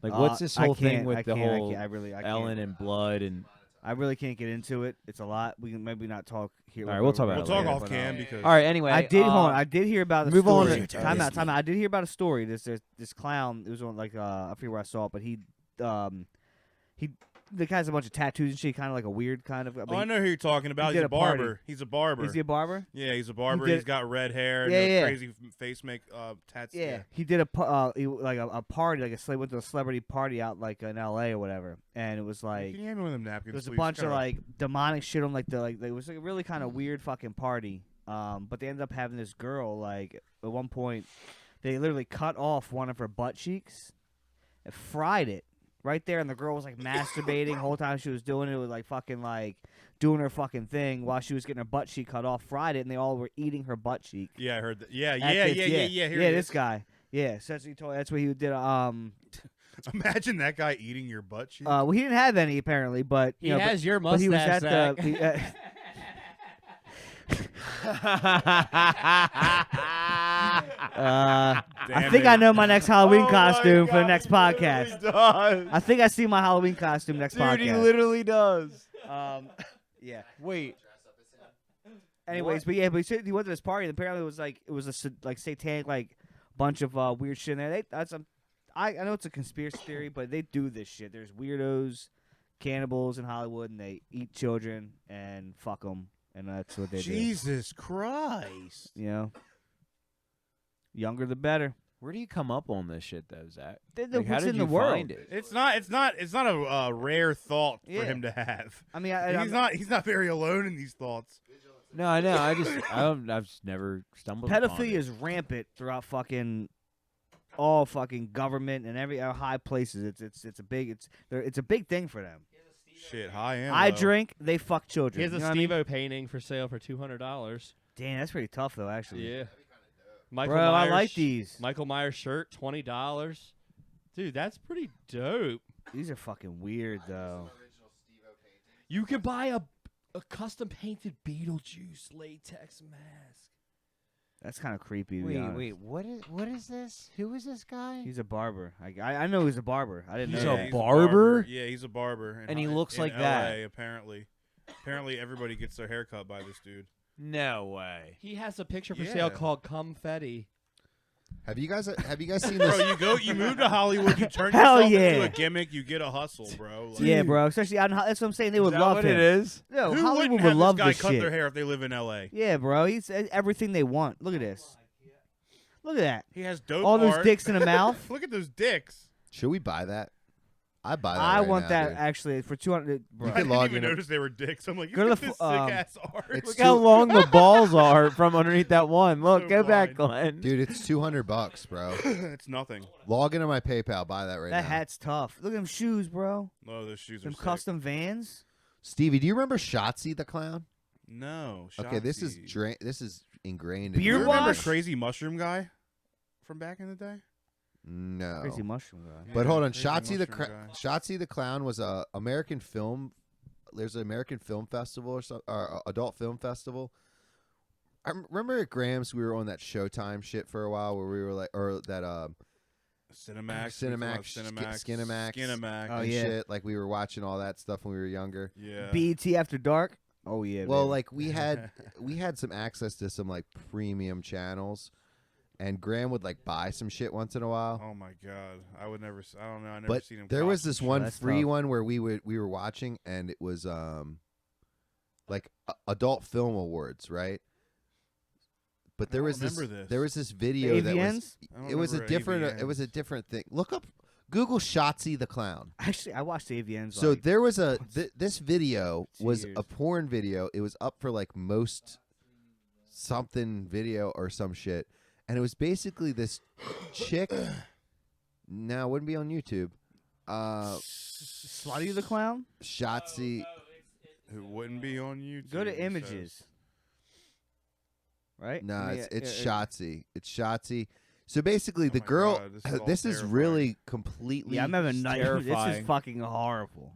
Like, what's this whole thing with the whole Ellen and blood and? I really can't get into it. It's a lot. We can maybe not talk here. All right, we'll talk about We'll it talk later, off but, cam because All right. Anyway, I did. Hold on. I did hear about the move on story. to- Time out. I did hear about a story. This clown. It was on like I forget where I saw it, but he the guy has a bunch of tattoos and shit. Kind of like a weird kind of. Oh, I know who you're talking about. did He's a a party. barber. He's a barber. Is he a barber? Yeah, he's a barber. did- He's got red hair and Yeah, a yeah. crazy face make tats. Yeah, he did a party, like went to a celebrity party out like in L.A. or whatever, and it was like Can you hand me one of them napkins? there was a please? bunch of Kinda- like demonic shit on it was like a really kind of weird fucking party. But they ended up having this girl like at one point they literally cut off one of her butt cheeks and fried it right there, and the girl was like masturbating the whole time she was doing it. Was like fucking like doing her fucking thing while she was getting her butt cheek cut off, fried it, and they all were eating her butt cheek. Yeah, I heard that. Yeah, That's yeah, it, yeah, yeah, yeah. Here yeah, it this is. guy. Yeah, so that's what he told. That's what he did. Imagine that guy eating your butt cheek. Well, he didn't have any apparently, but He you know, has your but he was mustache, at Zach. the. I Damn think it. I know my next Halloween Oh costume my for the God, next he literally podcast. does. I think I see my Halloween costume next Dude, podcast. he literally does. Yeah. Wait. Anyways, but he said he went to this party, and apparently it was a satanic like bunch of weird shit in there. I know it's a conspiracy theory, but they do this shit. There's weirdos, cannibals in Hollywood, and they eat children and fuck them, and that's what they do. Jesus Christ. You know, younger the better. Where do you come up on this shit, though, Zach? What's Like, how did in you the world? find it? It's not a rare thought Yeah. for him to have. I mean, He's not very alone in these thoughts. No, I know. I've just never stumbled upon pedophilia it. is rampant throughout fucking all fucking government and every high places. It's a big thing for them. Shit, high and I low. drink, they fuck children. He has a You know what I mean? Steve-O painting for sale for $200. Damn, that's pretty tough though, actually. Yeah. Michael Bro, I Myers, like these. Michael Myers shirt, $20. Dude, that's pretty dope. These are fucking weird though. You could buy a custom painted Beetlejuice latex mask. That's kind of creepy. To be honest. Wait, what is this? Who is this guy? He's a barber. I know he's a barber. I didn't He's know a that. he's barber? Yeah, he's a barber. And he in- looks in like LA, that. Apparently, everybody gets their hair cut by this dude. No way. He has a picture for Yeah. sale called Confetti. Have you guys seen Bro, this? you move to Hollywood, you turn Hell yourself into yeah. a gimmick, you get a hustle, bro. Like, Yeah, bro. Especially out in, that's what I'm saying. They would Is that love what him. it is? No, who Hollywood wouldn't would have love this guy this cut shit. their hair if they live in LA? Yeah, bro. He's everything they want. Look at this. Look at that. He has dope All those art. dicks in a mouth. Look at those dicks. Should we buy that? I buy that. I right want now, that dude. actually for 200. Bro. You I can didn't log even in. notice they were dicks. I'm like, Go to look the at this f- sick ass art. It's Look how long the balls are from underneath that one. Look, So go back, blind. Glenn. Dude, it's $200, bro. It's nothing. Log into my PayPal. Buy that right That now. hat's tough. Look at them shoes, bro. No, those shoes Them are sick. custom Vans. Stevie, do you remember Shotzi the clown? No. Okay, this is Shotzi. this is ingrained. in Beer You my remember wash? memory. Crazy Mushroom Guy from back in the day? No. Crazy mushroom guy. But Yeah, hold on, Crazy Shotzi the Mushroom Guy. Shotzi the Clown was a American film. There's an American Film Festival or adult film festival. I remember at Graham's we were on that Showtime shit for a while where we were like, or that Cinemax. Skinemax, Oh, and yeah. shit. Like we were watching all that stuff when we were younger. Yeah. BET After Dark. Oh yeah. Well, baby. like we had some access to some like premium channels, and Graham would like buy some shit once in a while. Oh my god, I would never. I don't know. I never But seen him. there cop was some this shit. one That's free tough. one where we were watching, and it was like adult film awards, right? But there don't was remember this. there was this video that was AVNs? I don't it was a remember different it was a AVNs. different thing. Look up Google Shotzi the Clown. Actually, I watched AVNs. So like, there was this video 2 was years. a porn video. It was up for like most something video or some shit, and it was basically this chick. No, it wouldn't be on YouTube. Slutty the Clown. Shotzi. It wouldn't be on YouTube. Go to it says. images. Right? No, I mean, it's Shotzi. It's Shotzi. So basically, Oh the my girl. God, this is all this is terrifying. really completely. Yeah, I'm having nightmares. This is terrifying. fucking horrible.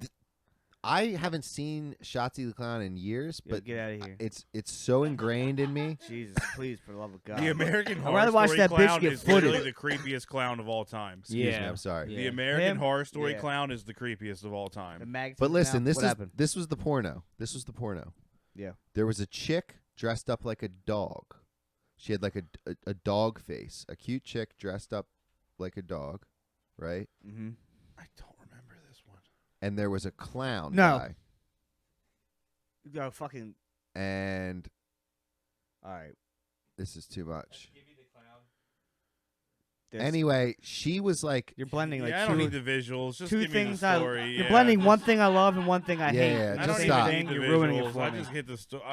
I haven't seen Shotzi the Clown in years, Yo, but get out of here. it's so ingrained in me. Jesus, please, for the love of God. The American I'd Horror rather watch Story that bitch clown get is literally footed. the creepiest clown of all time. Excuse me, Yeah. I'm sorry. The Yeah. American Him? Horror Story Yeah. clown is the creepiest of all The time. magazine But listen, clown. What happened? this was the porno. This was the porno. Yeah. There was a chick dressed up like a dog. She had like a dog face. A cute chick dressed up like a dog, right? Mm-hmm. I don't remember this one. And there was a clown No. guy. Yo, fucking. And All right. this is too much. There's- Anyway, she was like, you're blending like Yeah, I two, don't need the visuals. Just two give things. me the story. You're yeah. blending one thing I love and one thing I Yeah, hate. yeah, I just don't Same stop. even thing, need the you're ruining it visuals. for I me. just hit the story.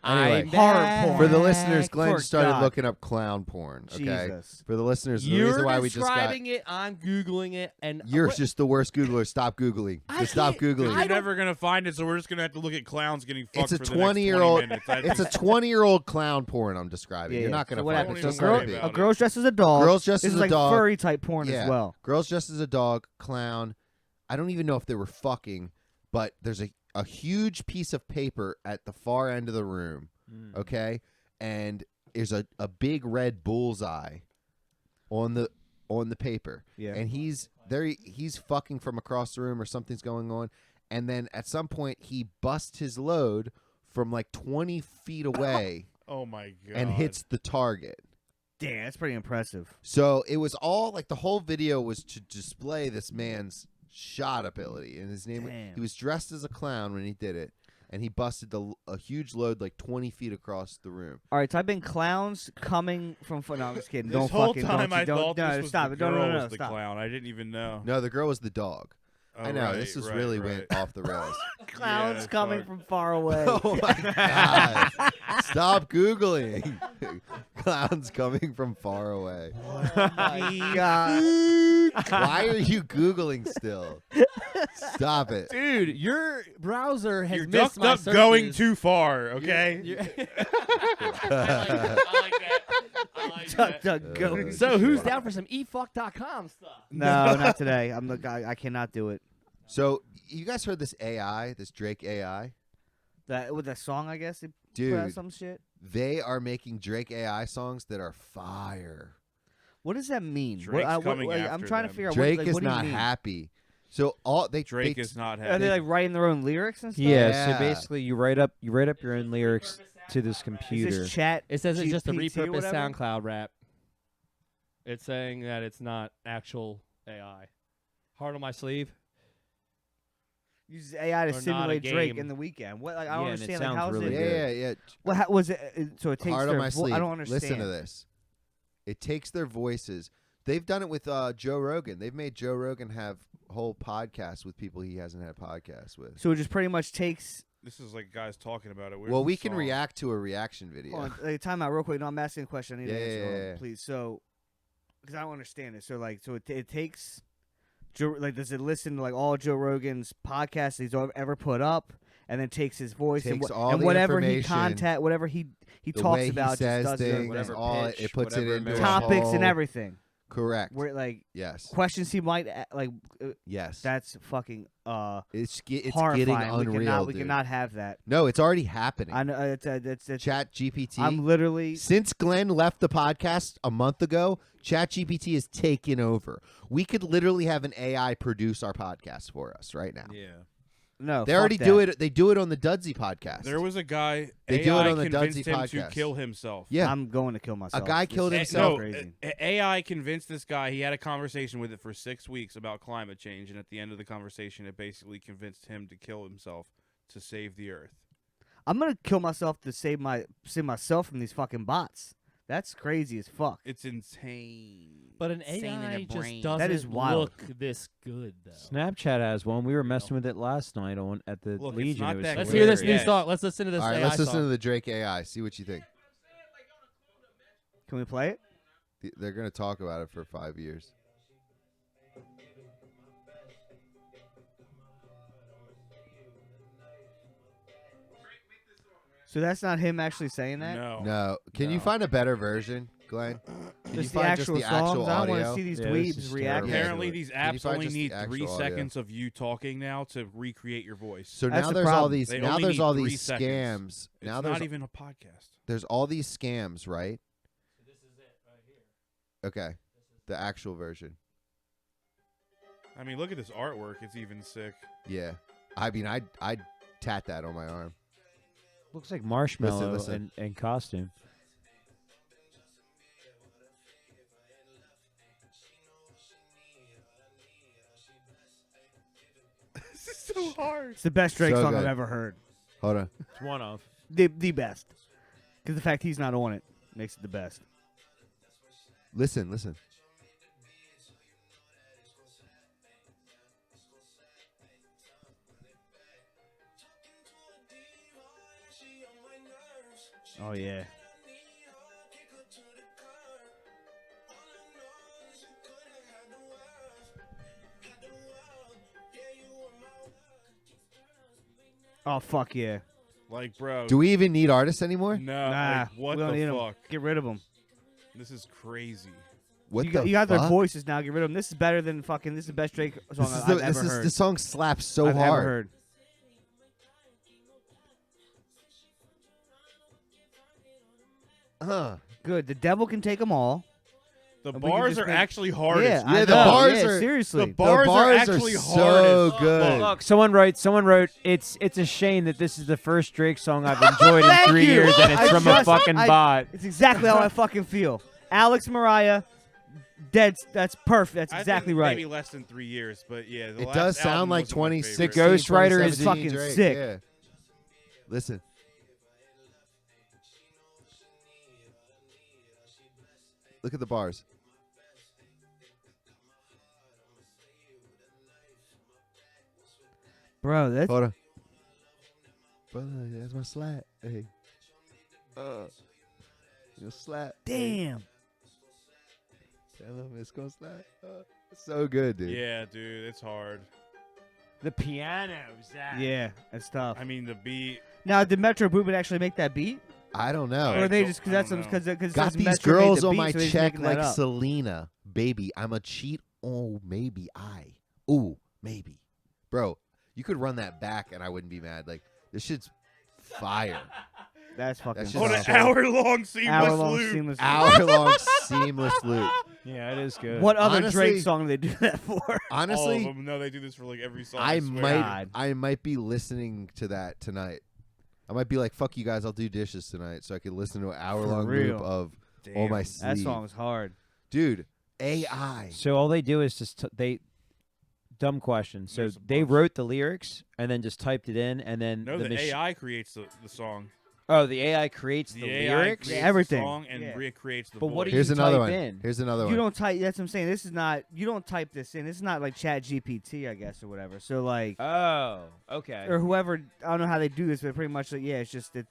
Anyway, Horror porn. for the listeners, Glenn For started God. looking up clown porn. Okay, Jesus. for the listeners, the You're reason why we just got describing it. I'm googling it, and you're what- just the worst Googler. Stop googling. I Just stop can't- googling. You're never gonna find it, so we're just gonna have to look at clowns getting fucked It's a for the next 20 20-year-old. minutes. I It's a just- 20-year-old clown porn I'm describing. Yeah, You're yeah. not gonna so what find happens? it. So Just girl, worry about a it. girl's dressed as a dog. Girls dressed this as is a like dog. furry type porn Yeah. as well. Girls dressed as a dog, clown. I don't even know if they were fucking, but there's a huge piece of paper at the far end of the room, okay? And there's a big red bullseye on the paper. Yeah. And he's fucking from across the room or something's going on. And then at some point he busts his load from like 20 feet away Oh my god. and hits the target. Damn, that's pretty impressive. So it was all like the whole video was to display this man's shot ability, and his name. Damn. He was dressed as a clown when he did it, and he busted a huge load like 20 feet across the room. All right, type in clowns coming from. No, I'm just kidding. This Don't whole fucking. time don't, I don't, thought no, this was stop the it. No, girl no, no, was the stop. clown. I didn't even know. No, the girl was the dog. Oh, I know right, this was right, really right. went off the rails. Clowns Yeah, coming fuck. from far away. Oh my god! Stop googling. Clowns coming from far away. God. Why are you googling still? Stop it. dude, your browser has You're missed ducked my up going searches. too far, okay? Duck, duck, go. So who's down for some efuck.com stuff? No, not today. I'm the guy. I cannot do it. So you guys heard this AI, this Drake AI? That with that song, I guess they put out Dude, some shit. they are making Drake AI songs that are fire. What does that mean? Drake's coming I'm after trying to them. figure out Drake what, like, is what do you not mean? happy. So all they Drake they, is not Are happy. they like writing their own lyrics and stuff? Yeah, Yeah. so basically you write up your own lyrics to this Is computer. this chat? It says it's just a GPT or repurposed whatever? SoundCloud rap. It's saying that it's not actual AI. Heart on my sleeve. Uses AI to Or not a simulate Drake game. in the weekend. What? Like, I don't Yeah, and it understand. Like, sounds how's really it? good. yeah. What? Was it? So it takes Heart their on my sleeve. I don't understand. Listen to this. It takes their voices. They've done it with Joe Rogan. They've made Joe Rogan have whole podcasts with people he hasn't had podcasts with. So it just pretty much takes. This is like guys talking about it. Where's Well, the we can song? react to a reaction video. Hold on, time out real quick. No, I'm asking a question. I need Yeah, an answer, yeah, on, yeah. please. So, because I don't understand it. So, like, it takes. Joe, like, does it listen to like all Joe Rogan's podcasts he's ever put up, and then takes his voice Takes and, all and the whatever he information, whatever he the talks way about, he says just does it things, whatever all pitch, it puts it whatever into a emotion. topics and whole- everything. Correct. Where like Yes. questions he might like. Yes. That's fucking It's getting horrifying. unreal, We dude. cannot have that. No, it's already happening. I know it's Chat GPT. I'm literally. Since Glenn left the podcast a month ago, ChatGPT has taken over. We could literally have an AI produce our podcast for us right now. Yeah. No, They fuck already that. do it. They do it on the Dudsy podcast. There was a guy. They AI do it on the convinced Dudsy him podcast. to kill himself. Yeah. I'm going to kill myself. guy This killed is himself. Crazy. AI convinced this guy. He had a conversation with it for 6 weeks about climate change, and at the end of the conversation, it basically convinced him to kill himself to save the Earth. I'm gonna kill myself to save myself from these fucking bots. That's crazy as fuck. It's insane. But an Insane in AI the just brain. doesn't That is wild. look this good, though. Snapchat has one. We were messing with it last night at the Look, it's Legion. not It was that Let's good. hear this new Yes. song. Let's listen to this All right, AI let's listen song. to the Drake AI. See what you think. Can we play it? They're going to talk about it for 5 years. So that's not him actually saying that. No. No. Can you No. find a better version, Glenn? Can you Just the find actual just the actual songs. I don't want audio? to see these Yeah, this is dweebs react. terrible. Yeah. Apparently, do it. these Can you apps find only just the need actual 3 audio? seconds of you talking now to recreate your voice. So That's now the there's all problem. these They now only there's need all 3 these seconds. scams. It's Now not even a podcast. there's all these scams, right? This is it right here. Okay. The actual version. I mean, look at this artwork. It's even sick. Yeah. I mean, I'd tat that on my arm. Looks like Marshmallow Listen. in costume. This is so hard. It's the best Drake So song good. I've ever heard. Hold on. It's one of. The best. Because the fact he's not on it makes it the best. Listen, listen. Oh yeah. Oh fuck yeah. Like, bro. Do we even need artists anymore? No. Nah, Like, what we don't need the 'em. fuck? Get rid of them. This is crazy. What you the got, you got their fuck? voices now. Get rid of them. This is better than fucking. This is the best Drake song This is I've ever heard. this song slaps so I've hard. ever heard. Good. The devil can take them all. The And we can bars just are make- actually hardest. Yeah, Yeah, I the know. bars Yeah, are- seriously. The bars are actually so hardest. good. Look, someone wrote, it's a shame that this is the first Drake song I've enjoyed in Thank 3 you. years, and it's I from a just- fucking bot. It's exactly how I fucking feel. Alex Mariah, dead. That's perfect. That's I exactly think right. Maybe less than 3 years, but yeah. The It last does sound album like wasn't my 26. favorite. Ghost Rider is 2017 fucking Drake, sick. Yeah. Listen. Look at the bars. Bro, that's Hold on. Brother, that's my slap. Hey. Your slap. damn. Tell him it's gonna slap. It's so good, dude. Yeah, dude, it's hard. The pianos. Yeah, that's tough. I mean, the beat. Now, did Metro Boomin actually make that beat, I don't know. or are they don't- just I because that's don't know. because Got these Metro made girls the on beat, my so they're just check making that like up. Selena. Baby, I'm a cheat. Oh, maybe I. Ooh, maybe. Bro, you could run that back and I wouldn't be mad. Like, this shit's fire. That's fucking. That's On just an tough. hour-long seamless Hour-long loop. seamless. Hour-long seamless loop. Yeah, it is good. What other Honestly- Drake song do they do that for? All of Honestly, them. No, they do this for like every song. I swear. might be listening to that tonight. I might be like, fuck you guys, I'll do dishes tonight so I can listen to an hour-long real. loop of Damn. all my That sleep. song's hard. Dude, AI. So all they do is just they. Dumb question. So There's a they bunch. wrote the lyrics and then just typed it in, and then No, the the AI creates the song. Oh, the AI creates the AI lyrics. creates everything. the song and Yeah. recreates the But what voice. do Here's you another type one. in? Here's another You one. don't type. That's what I'm saying. This is not. You don't type this in. This is not like Chat GPT, I guess, or whatever. So like, Oh, okay. or whoever. I don't know how they do this, but pretty much, like, yeah, it's just it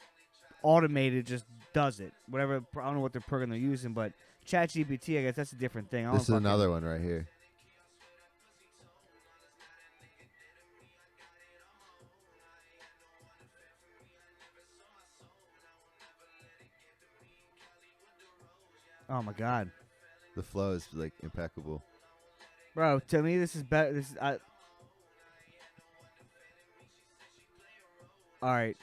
automated just does it. Whatever. I don't know what the program they're using, but Chat GPT, I guess that's a different thing. I don't This is fucking- another one right here. Oh my god, The flow is like impeccable. bro! To me, this is better. This is. All right.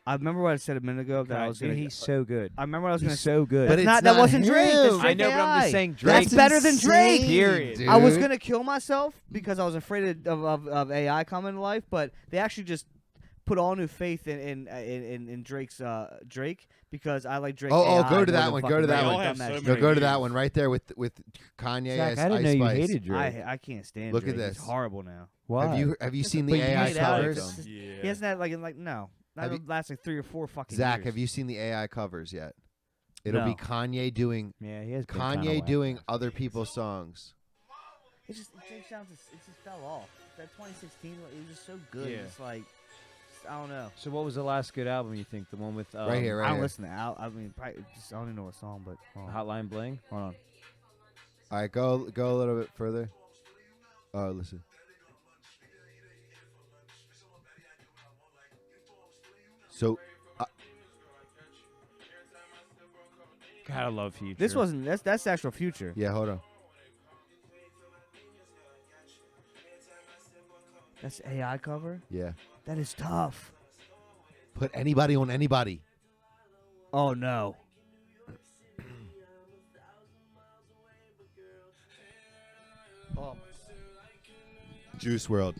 I remember what I said a minute ago that I was dude, gonna. he's so good. I remember I was gonna. He's so good. That's But not, it's that not wasn't Drake. That's him. Drake I know, but I'm AI. just saying Drake. That's better than Drake. Period. Dude. I was gonna kill myself because I was afraid of AI coming to life, but they actually just put all new faith in Drake's Drake because I like Drake. Oh, AI go to more that than one, go fucking to that Drake. one. I've They all done have that so shit. No, many go to that views. one right there with Kanye. Zach, as I didn't Ice know you Spice. hated Drake. I can't stand Look at Drake. He's this. horrible now. Why? Have you seen But the you AI hate out. covers? It's just- Yeah. He hasn't had like no. Not Have even last like 3 or 4 fucking Zach, years. have you seen the AI covers yet? It'll be No. Kanye doing Yeah, he has been kinda Kanye whack. doing other people's songs. It just fell off. That 2016, it was just so good. Yeah. It's like I don't know. So what was the last good album you think? The one with Right here, I right don't here. listen to Al. I mean, probably just, I don't even know what song, but hold on. Hotline Bling. Hold on. All right, go a little bit further. Oh, listen. So God, I love Future. This wasn't. That's actual Future. yeah, hold on. That's AI cover. Yeah, That is tough. put anybody on anybody. Oh no. Juice World.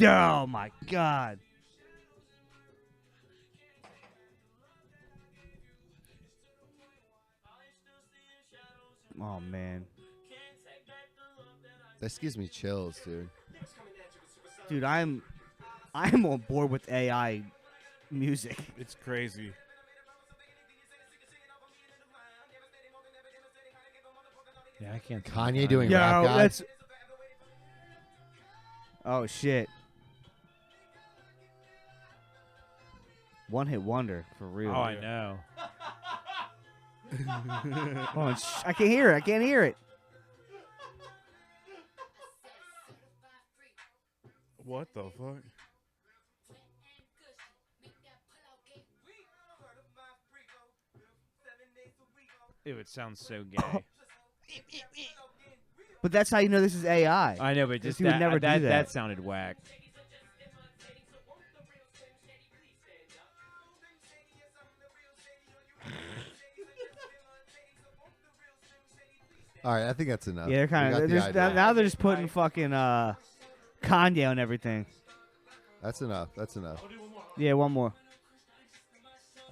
Oh my god. Oh man, This gives me chills, dude. dude, I'm on board with AI music. It's crazy. Yeah, I can't. think of Kanye doing Yo, Rap God. that's. Oh shit. One hit wonder for real. Oh, I know. Hold on, I can't hear it. I can't hear it. What the fuck? It sounds so gay. But that's how you know this is AI. I know, but Because just he would that, never do that, that. that sounded whack. All right, I think that's enough. Yeah, they're We kind got of. the idea. Now they're just putting fucking Kanye on everything. That's enough. That's enough. Yeah, one more.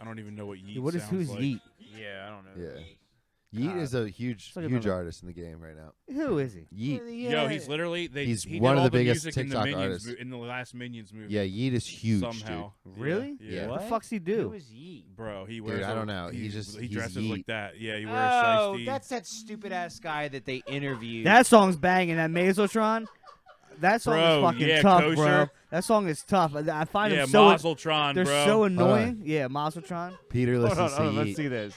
I don't even know what Yeet What is sounds who's like. Yeet? Yeah, I don't know. Yeah. Yeet is a huge, Look at huge another- artist in the game right now. Who is he? Yeet. Yo, he's literally He's he one did of all the biggest music in the TikTok Minions artists. in the last Minions movie. Yeah, Yeet is huge, somehow. Really? Yeah. What the fuck's he do? Who is Yeet? Bro, he wears. I don't know. He He just- he he's dresses Yeet. like that. Yeah, he wears Oh, shiesty. that's that stupid ass guy that they interviewed. That song's banging. That Mazotron. That song Bro, is fucking yeah, tough, Kosher. bro. That song is tough. I find yeah, them so. Mazeltron, They're bro. so annoying. Yeah, Mazotron. Peter Hold on, listens to hold on, let's Yeet. see this.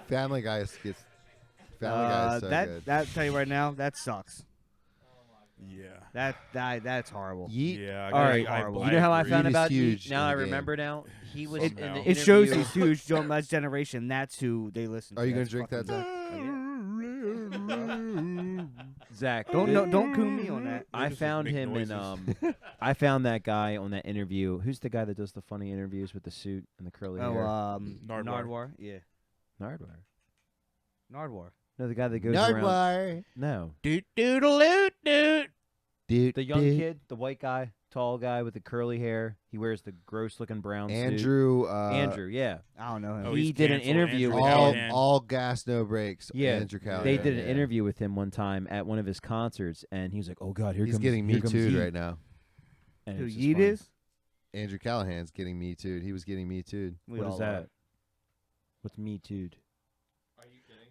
Family Guy is Family Guy is so that good. that tell you right now, that sucks. Yeah. That's horrible. Yeet. Yeah. All right, horrible. you know how I agree. found Yeet is about huge Yeet? Now in I the game. remember now. He was in the Somehow. It shows interview- he's huge. Joe Mudge generation. That's who they listen to. Are you gonna That's drink that, fucking- Zach? Oh, Zach, Don't coon me on that. I just found make him in noises. I found that guy on that interview. Who's the guy that does the funny interviews with the suit and the curly hair? Nardwar. Nardwar. Yeah, Nardwar. Nardwar. No, the guy that goes around. Nardwar. No, Doot doodle doot. Dude, the young kid, the white guy, tall guy with the curly hair. He wears the gross-looking brown suit. Andrew. Andrew, yeah. I don't know him. Oh, He he's did an canceled. interview Andrew with All, him. all gas, no brakes. Yeah, Andrew Callahan. They did an yeah. interview with him one time at one of his concerts, and he was like, "Oh God, here He's comes getting here me comes too Yeet." right now. And Who it's just Yeet funny. is? Andrew Callahan's getting me too. He was getting me too. We What all is are. that? What's Me Too?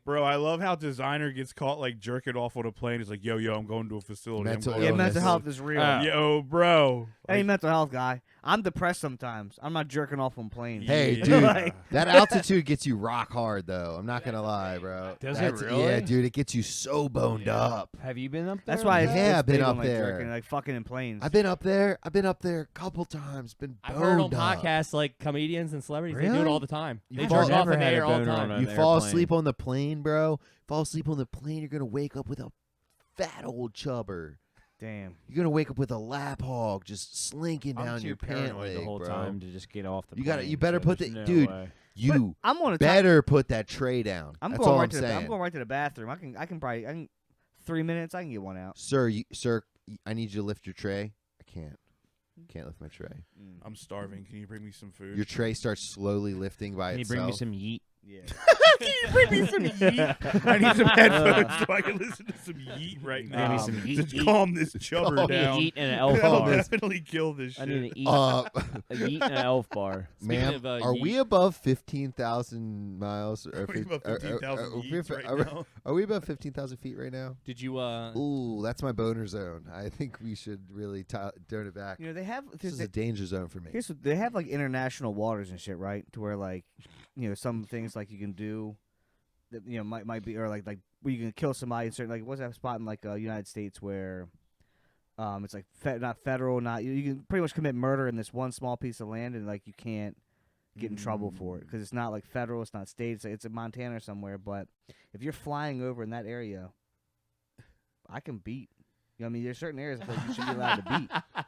Bro, I love how designer gets caught like jerking off on a plane. He's like, yo, I'm going to a facility. Mental I'm going Yeah, to a illness. mental facility. health is real. Yo, bro. Any Like, mental health guy. I'm depressed sometimes. I'm not jerking off on planes. Hey, Yeah. dude, Like- that altitude gets you rock hard, though. I'm not gonna lie, bro. Does it That's- really? Yeah, dude, it gets you so boned up. Have you been up there? That's why it's, Yeah, it's I've been big on, up like, there. jerking, like fucking in planes. I've been up there. A couple times. Been I've heard on boned up. podcasts like comedians and celebrities they do it Really? all the time. You They fall- jerk off never in the had a air all the boner time. on You an fall airplane. asleep on the plane, bro. Fall asleep on the plane, you're gonna wake up with a fat old chubber. Damn. You're gonna wake up with a lap hog just slinking I'm down too your pant paranoid leg, the whole bro. time to just get off the You plane. gotta- you better so put there's the- no dude, way. You I'm on a better put that tray down. I'm That's going all right I'm to the. saying. I'm going right to the bathroom. I can probably 3 minutes. I can get one out. Sir, I need you to lift your tray. I can't. Can't lift my tray. I'm starving. Can you bring me some food? Your tray starts slowly lifting by Can you itself. bring me some yeet? Yeah. Can you bring me some yeet? I need some headphones so I can listen to some yeet right Bring now. me some yeet. To calm this chubber Calm down. Yeet and an elf That'll bar. definitely kill this shit. I need to eat Uh, a yeet and an elf bar. ma'am, of, are we above 15,000 miles? Or Are we above 15,000 yeets right now? Are we above 15,000 feet right now? Did you Ooh, that's my boner zone. I think we should really turn it back. You know they have. This is a danger zone for me. Here's what, they have like international waters and shit, right? To where like, some things like you can do, that might be or like where you can kill somebody in certain like what's that spot in like United States where, it's like not federal, not you can pretty much commit murder in this one small piece of land and like you can't get in trouble for it because it's not like federal, it's not state, it's in Montana or somewhere. But if you're flying over in that area, I can beat. You know what I mean, there's certain areas I feel like you should be allowed to beat,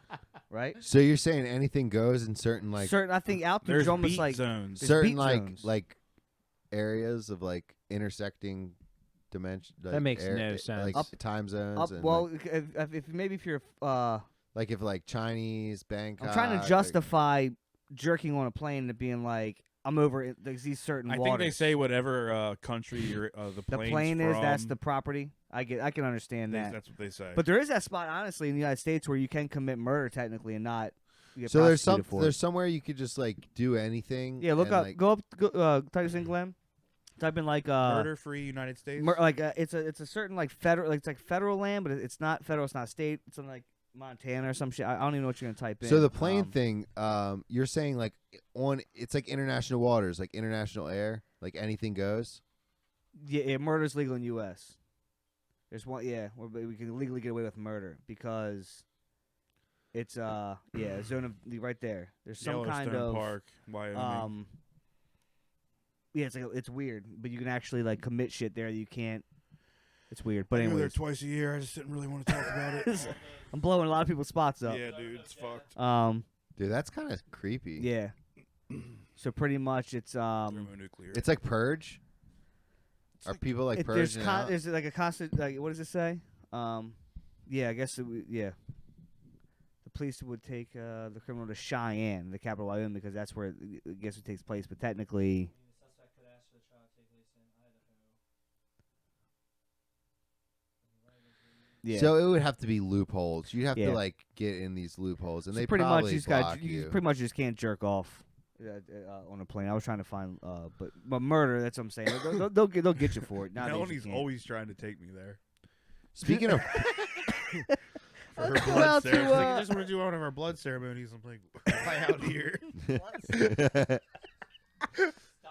right? So you're saying anything goes in certain like I think altitude's There's almost beat like zones. there's certain beat like zones. like areas of like intersecting dimension. Like makes no sense. Like time zones. up. and Well, like, if maybe if you're, like if like Chinese, Bangkok. I'm trying to like- justify jerking on a plane to being like I'm over it, there's these certain I waters. think they say whatever country you're, the the plane's plane is that's from, the property. I can understand that. That's what they say. But there is that spot, honestly, in the United States where you can commit murder technically and not get So there's prosecuted for it. somewhere you could just like do anything. Yeah, look and, up, like, go up, type this in, Glenn. Type in like Murder-free United States. it's a certain like federal, like it's like federal land, but it's not federal, it's not state. It's in like Montana or some shit. I don't even know what you're gonna type in. So the plane thing, you're saying like it's like international waters, like international air, like anything goes. Yeah, murder's legal in U.S. There's one, where we can legally get away with murder because it's a zone of right there. There's some Yellowstone kind of Park, Wyoming. it's weird, but you can actually like commit shit there that you can't. It's weird, but I go there anyways, twice a year. I just didn't really want to talk about it. I'm blowing a lot of people's spots up. Yeah, dude, it's fucked. Dude, that's kind of creepy. Yeah. So pretty much it's Thermonuclear. It's like Purge. Are people like there's purging out? there's like a constant like what does it say? I guess the police would take the criminal to Cheyenne, the capital of Wyoming, because that's where I guess it takes place. But technically, yeah. So it would have to be loopholes. You'd have Yeah. to like get in these loopholes, and So they pretty much probably you just block you you. pretty much just can't jerk off on a plane. I was trying to find but murder. That's what I'm saying. They'll get you for it. Nowadays you Melanie's can't. always trying to take me there. Speaking of, For her Let's go blood out to, ceremony. She's like, I just want to do one of our blood ceremonies. I'm like, why out here?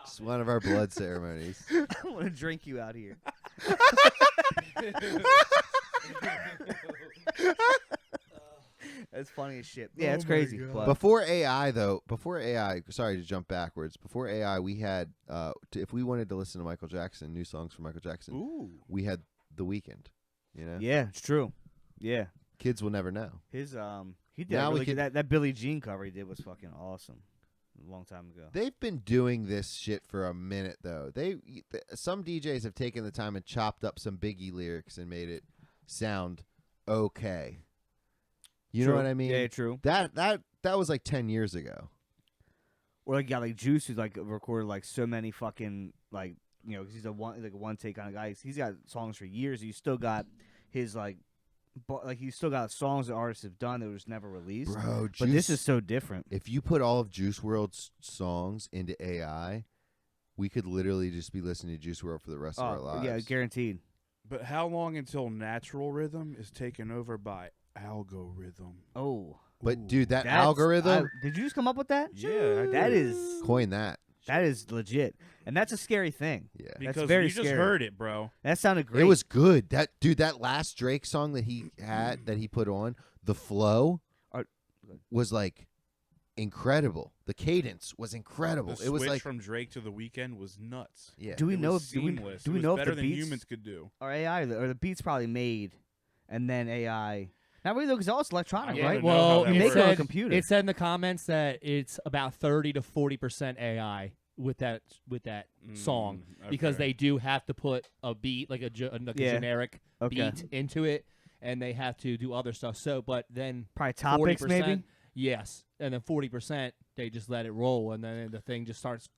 it's one of our blood ceremonies. I want to drink you out here. That's funny as shit. Yeah, it's Oh my crazy. God. But Before AI, sorry to jump backwards. Before AI, we had if we wanted to listen to Michael Jackson, new songs from Michael Jackson, Ooh. we had The Weeknd. You know, Yeah, it's true. Yeah, kids will never know. his he did Now we really can- that Billie Jean cover he did was fucking awesome. A long time ago. They've been doing this shit for a minute though. Some DJs have taken the time and chopped up some Biggie lyrics and made it sound okay. You know True. what I mean? Yeah, true. That was like 10 years ago. Or like you got like Juice who's like recorded like so many fucking like you know 'cause he's a one take kind of guy. He's got songs for years. He's still got his like he's still got songs that artists have done that was never released. Bro, but this is so different. If you put all of Juice WRLD's songs into AI, we could literally just be listening to Juice WRLD for the rest of our lives. Yeah, guaranteed. But how long until natural rhythm is taken over by algorithm? Oh, But dude, that that's- algorithm, did you just come up with that? Yeah, that is coin that. legit, and that's a scary thing. Yeah. because that's very you just scary. heard it, bro. That sounded great. It was good. That last Drake song that he had that he put on, the flow was like incredible. The cadence was incredible. The It was switch like from Drake to The Weeknd was nuts. yeah. Do we It know? was If, seamless. do It we was know if better the than beats humans could do? or AI or the beats probably made, and then AI? Not really though, because all it's electronic, Yeah, right? know how Well, that you it make it on a said, computer. it said in the comments that it's about 30 to 40% AI with that song because okay. they do have to put a beat like a Yeah. generic Okay. beat into it, and they have to do other stuff. So, but then Probably topics, 40%, maybe. yes, and then 40% they just let it roll, and then the thing just starts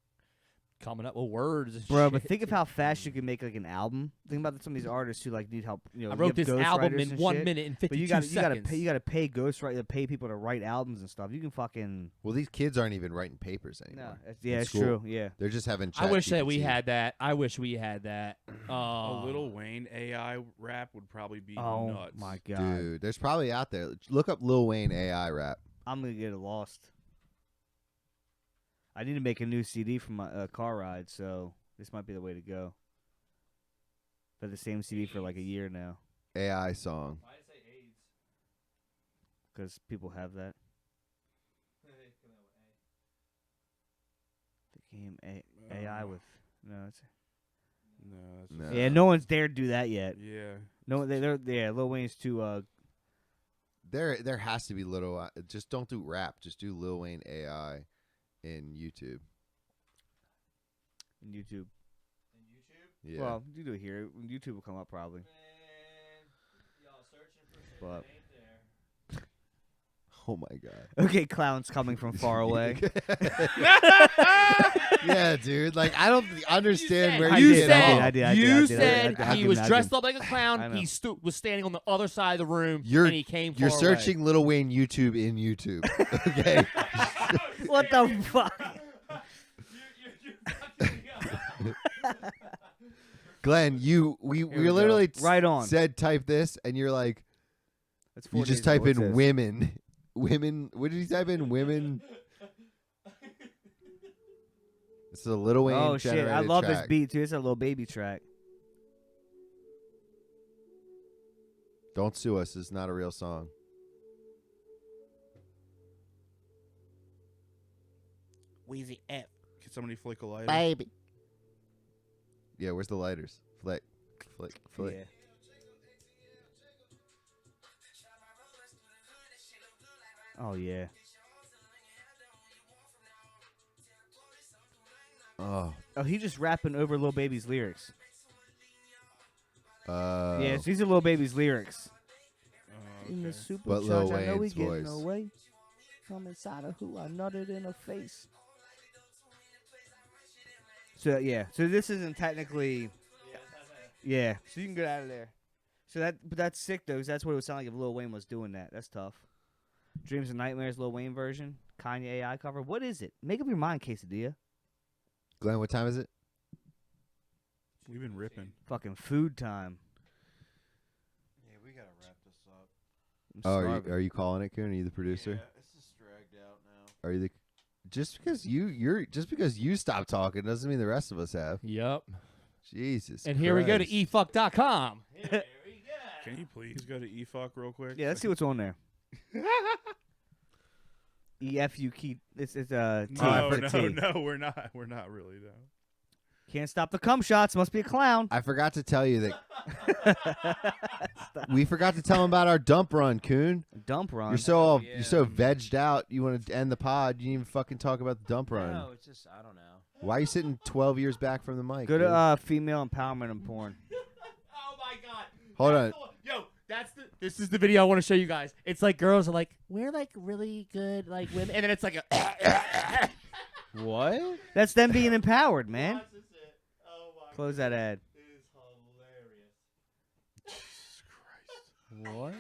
coming up with words, and Bro, shit. but think of how fast you can make like an album. Think about some of these artists who like need help. You know, I wrote you this have album ghostwriters in and 1 shit. minute and 52 But you gotta seconds. pay pay people to write albums and stuff. You can fucking well, these kids aren't even writing papers no. anymore. Yeah, in it's school. true. Yeah. They're just having. I wish that we ChatGPT. had that. I wish we had that. A Lil Wayne AI rap would probably be Oh nuts. my god, Dude, there's probably out there. Look up Lil Wayne AI rap. I'm gonna get it lost. I need to make a new CD for my car ride, so this might be the way to go. But the same CD for like a year now, AI song. because people have that. The game AI with no. It's, No, that's No. yeah, no one's dared do that yet. yeah. No, they're yeah. Lil Wayne's too. There has to be little. Just don't do rap. Just do Lil Wayne AI in YouTube. In YouTube. Yeah. Well, you do it here. YouTube will come up probably. But oh my god. okay, clowns coming from far away. Yeah, dude. Like I don't understand where I you did, get I off. did, I You did, said I he did, was I dressed did. up like a I clown. know. He was standing on the other side of the room, You're- and he came You're far away. searching Lil Wayne YouTube in YouTube. Okay. What the fuck? Glenn, we we go. literally Right on. said type this, and you're like, That's you 4 just days ago. type What's in this? women. Women. What did you type in? Women. This is a Lil Wayne. Oh shit! I generated love this track. beat too. It's a little baby track. Don't sue us. It's not a real song. Wheezy F. Can somebody flick a lighter? Baby. Yeah, where's the lighters? Flick. Yeah. Oh yeah. Oh. Oh, he just rapping over Lil Baby's lyrics. Yeah, so these are Lil Baby's lyrics. In the But Lil supercharge, I know we Wayne's getting voice. away from inside of who I nutted in her face. So yeah, so this isn't technically. Yeah, so you can get out of there. So but that's sick though, 'cause that's what it would sound like if Lil Wayne was doing that. That's tough. Dreams and Nightmares, Lil Wayne version, Kanye AI cover. What is it? Make up your mind, Quesadilla. Glenn, what time is it? We've been ripping. Fucking food time. Yeah, we gotta wrap this up. I'm Oh, starving. are you calling it, Coon? Are you the producer? Yeah, this is dragged out now. Are you the? Just because you stop talking doesn't mean the rest of us have. Yep. Jesus. And here we go to Christ. efuck.com. Can you please go to efuck real quick? Yeah, let's see what's on there. EFU key. It's T No, for no, T. no, we're not. We're not really though. Can't stop the cum shots. Must be a clown. I forgot to tell you that. We forgot to tell him about our dump run, Coon. Dump run. You're so vegged out. You want to end the pod. You didn't even fucking talk about the dump run. No, it's just I don't know. Why are you sitting 12 years back from the mic? Good dude? female empowerment in porn. Oh my god. Hold on. Yo, this is the video I want to show you guys. It's like girls are like, we're like really good like women, and then it's like a What? That's them being empowered, man. Oh my Close that ad. It is hilarious.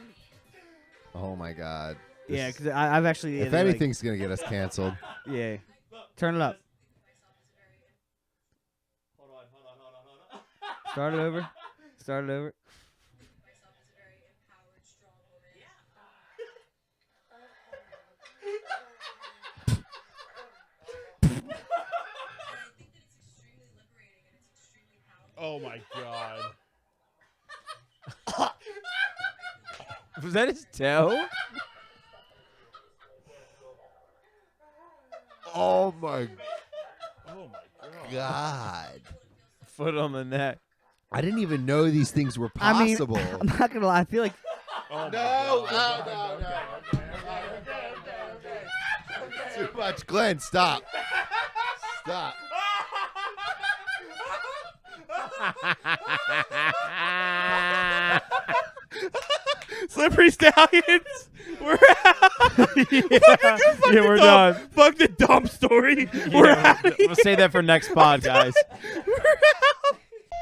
What? Oh my god. Yeah, because I've actually. If they're like- anything's gonna get us canceled. yeah. Turn it up. Hold on. Start it over. Start it over. myself as a very empowered, strong woman. And I think that it's extremely liberating and it's extremely powerful. Oh my god. Was that his toe? Oh my Oh my god. god. Foot on the neck. I didn't even know these things were I mean, possible. I'm not gonna lie. I feel like Oh No, Too much, Glenn. Stop. Stop. Slippery Stallions. We're out. Yeah, we're done. Fuck the dumb story. We're out. We'll save that for next pod, guys.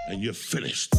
And you're finished.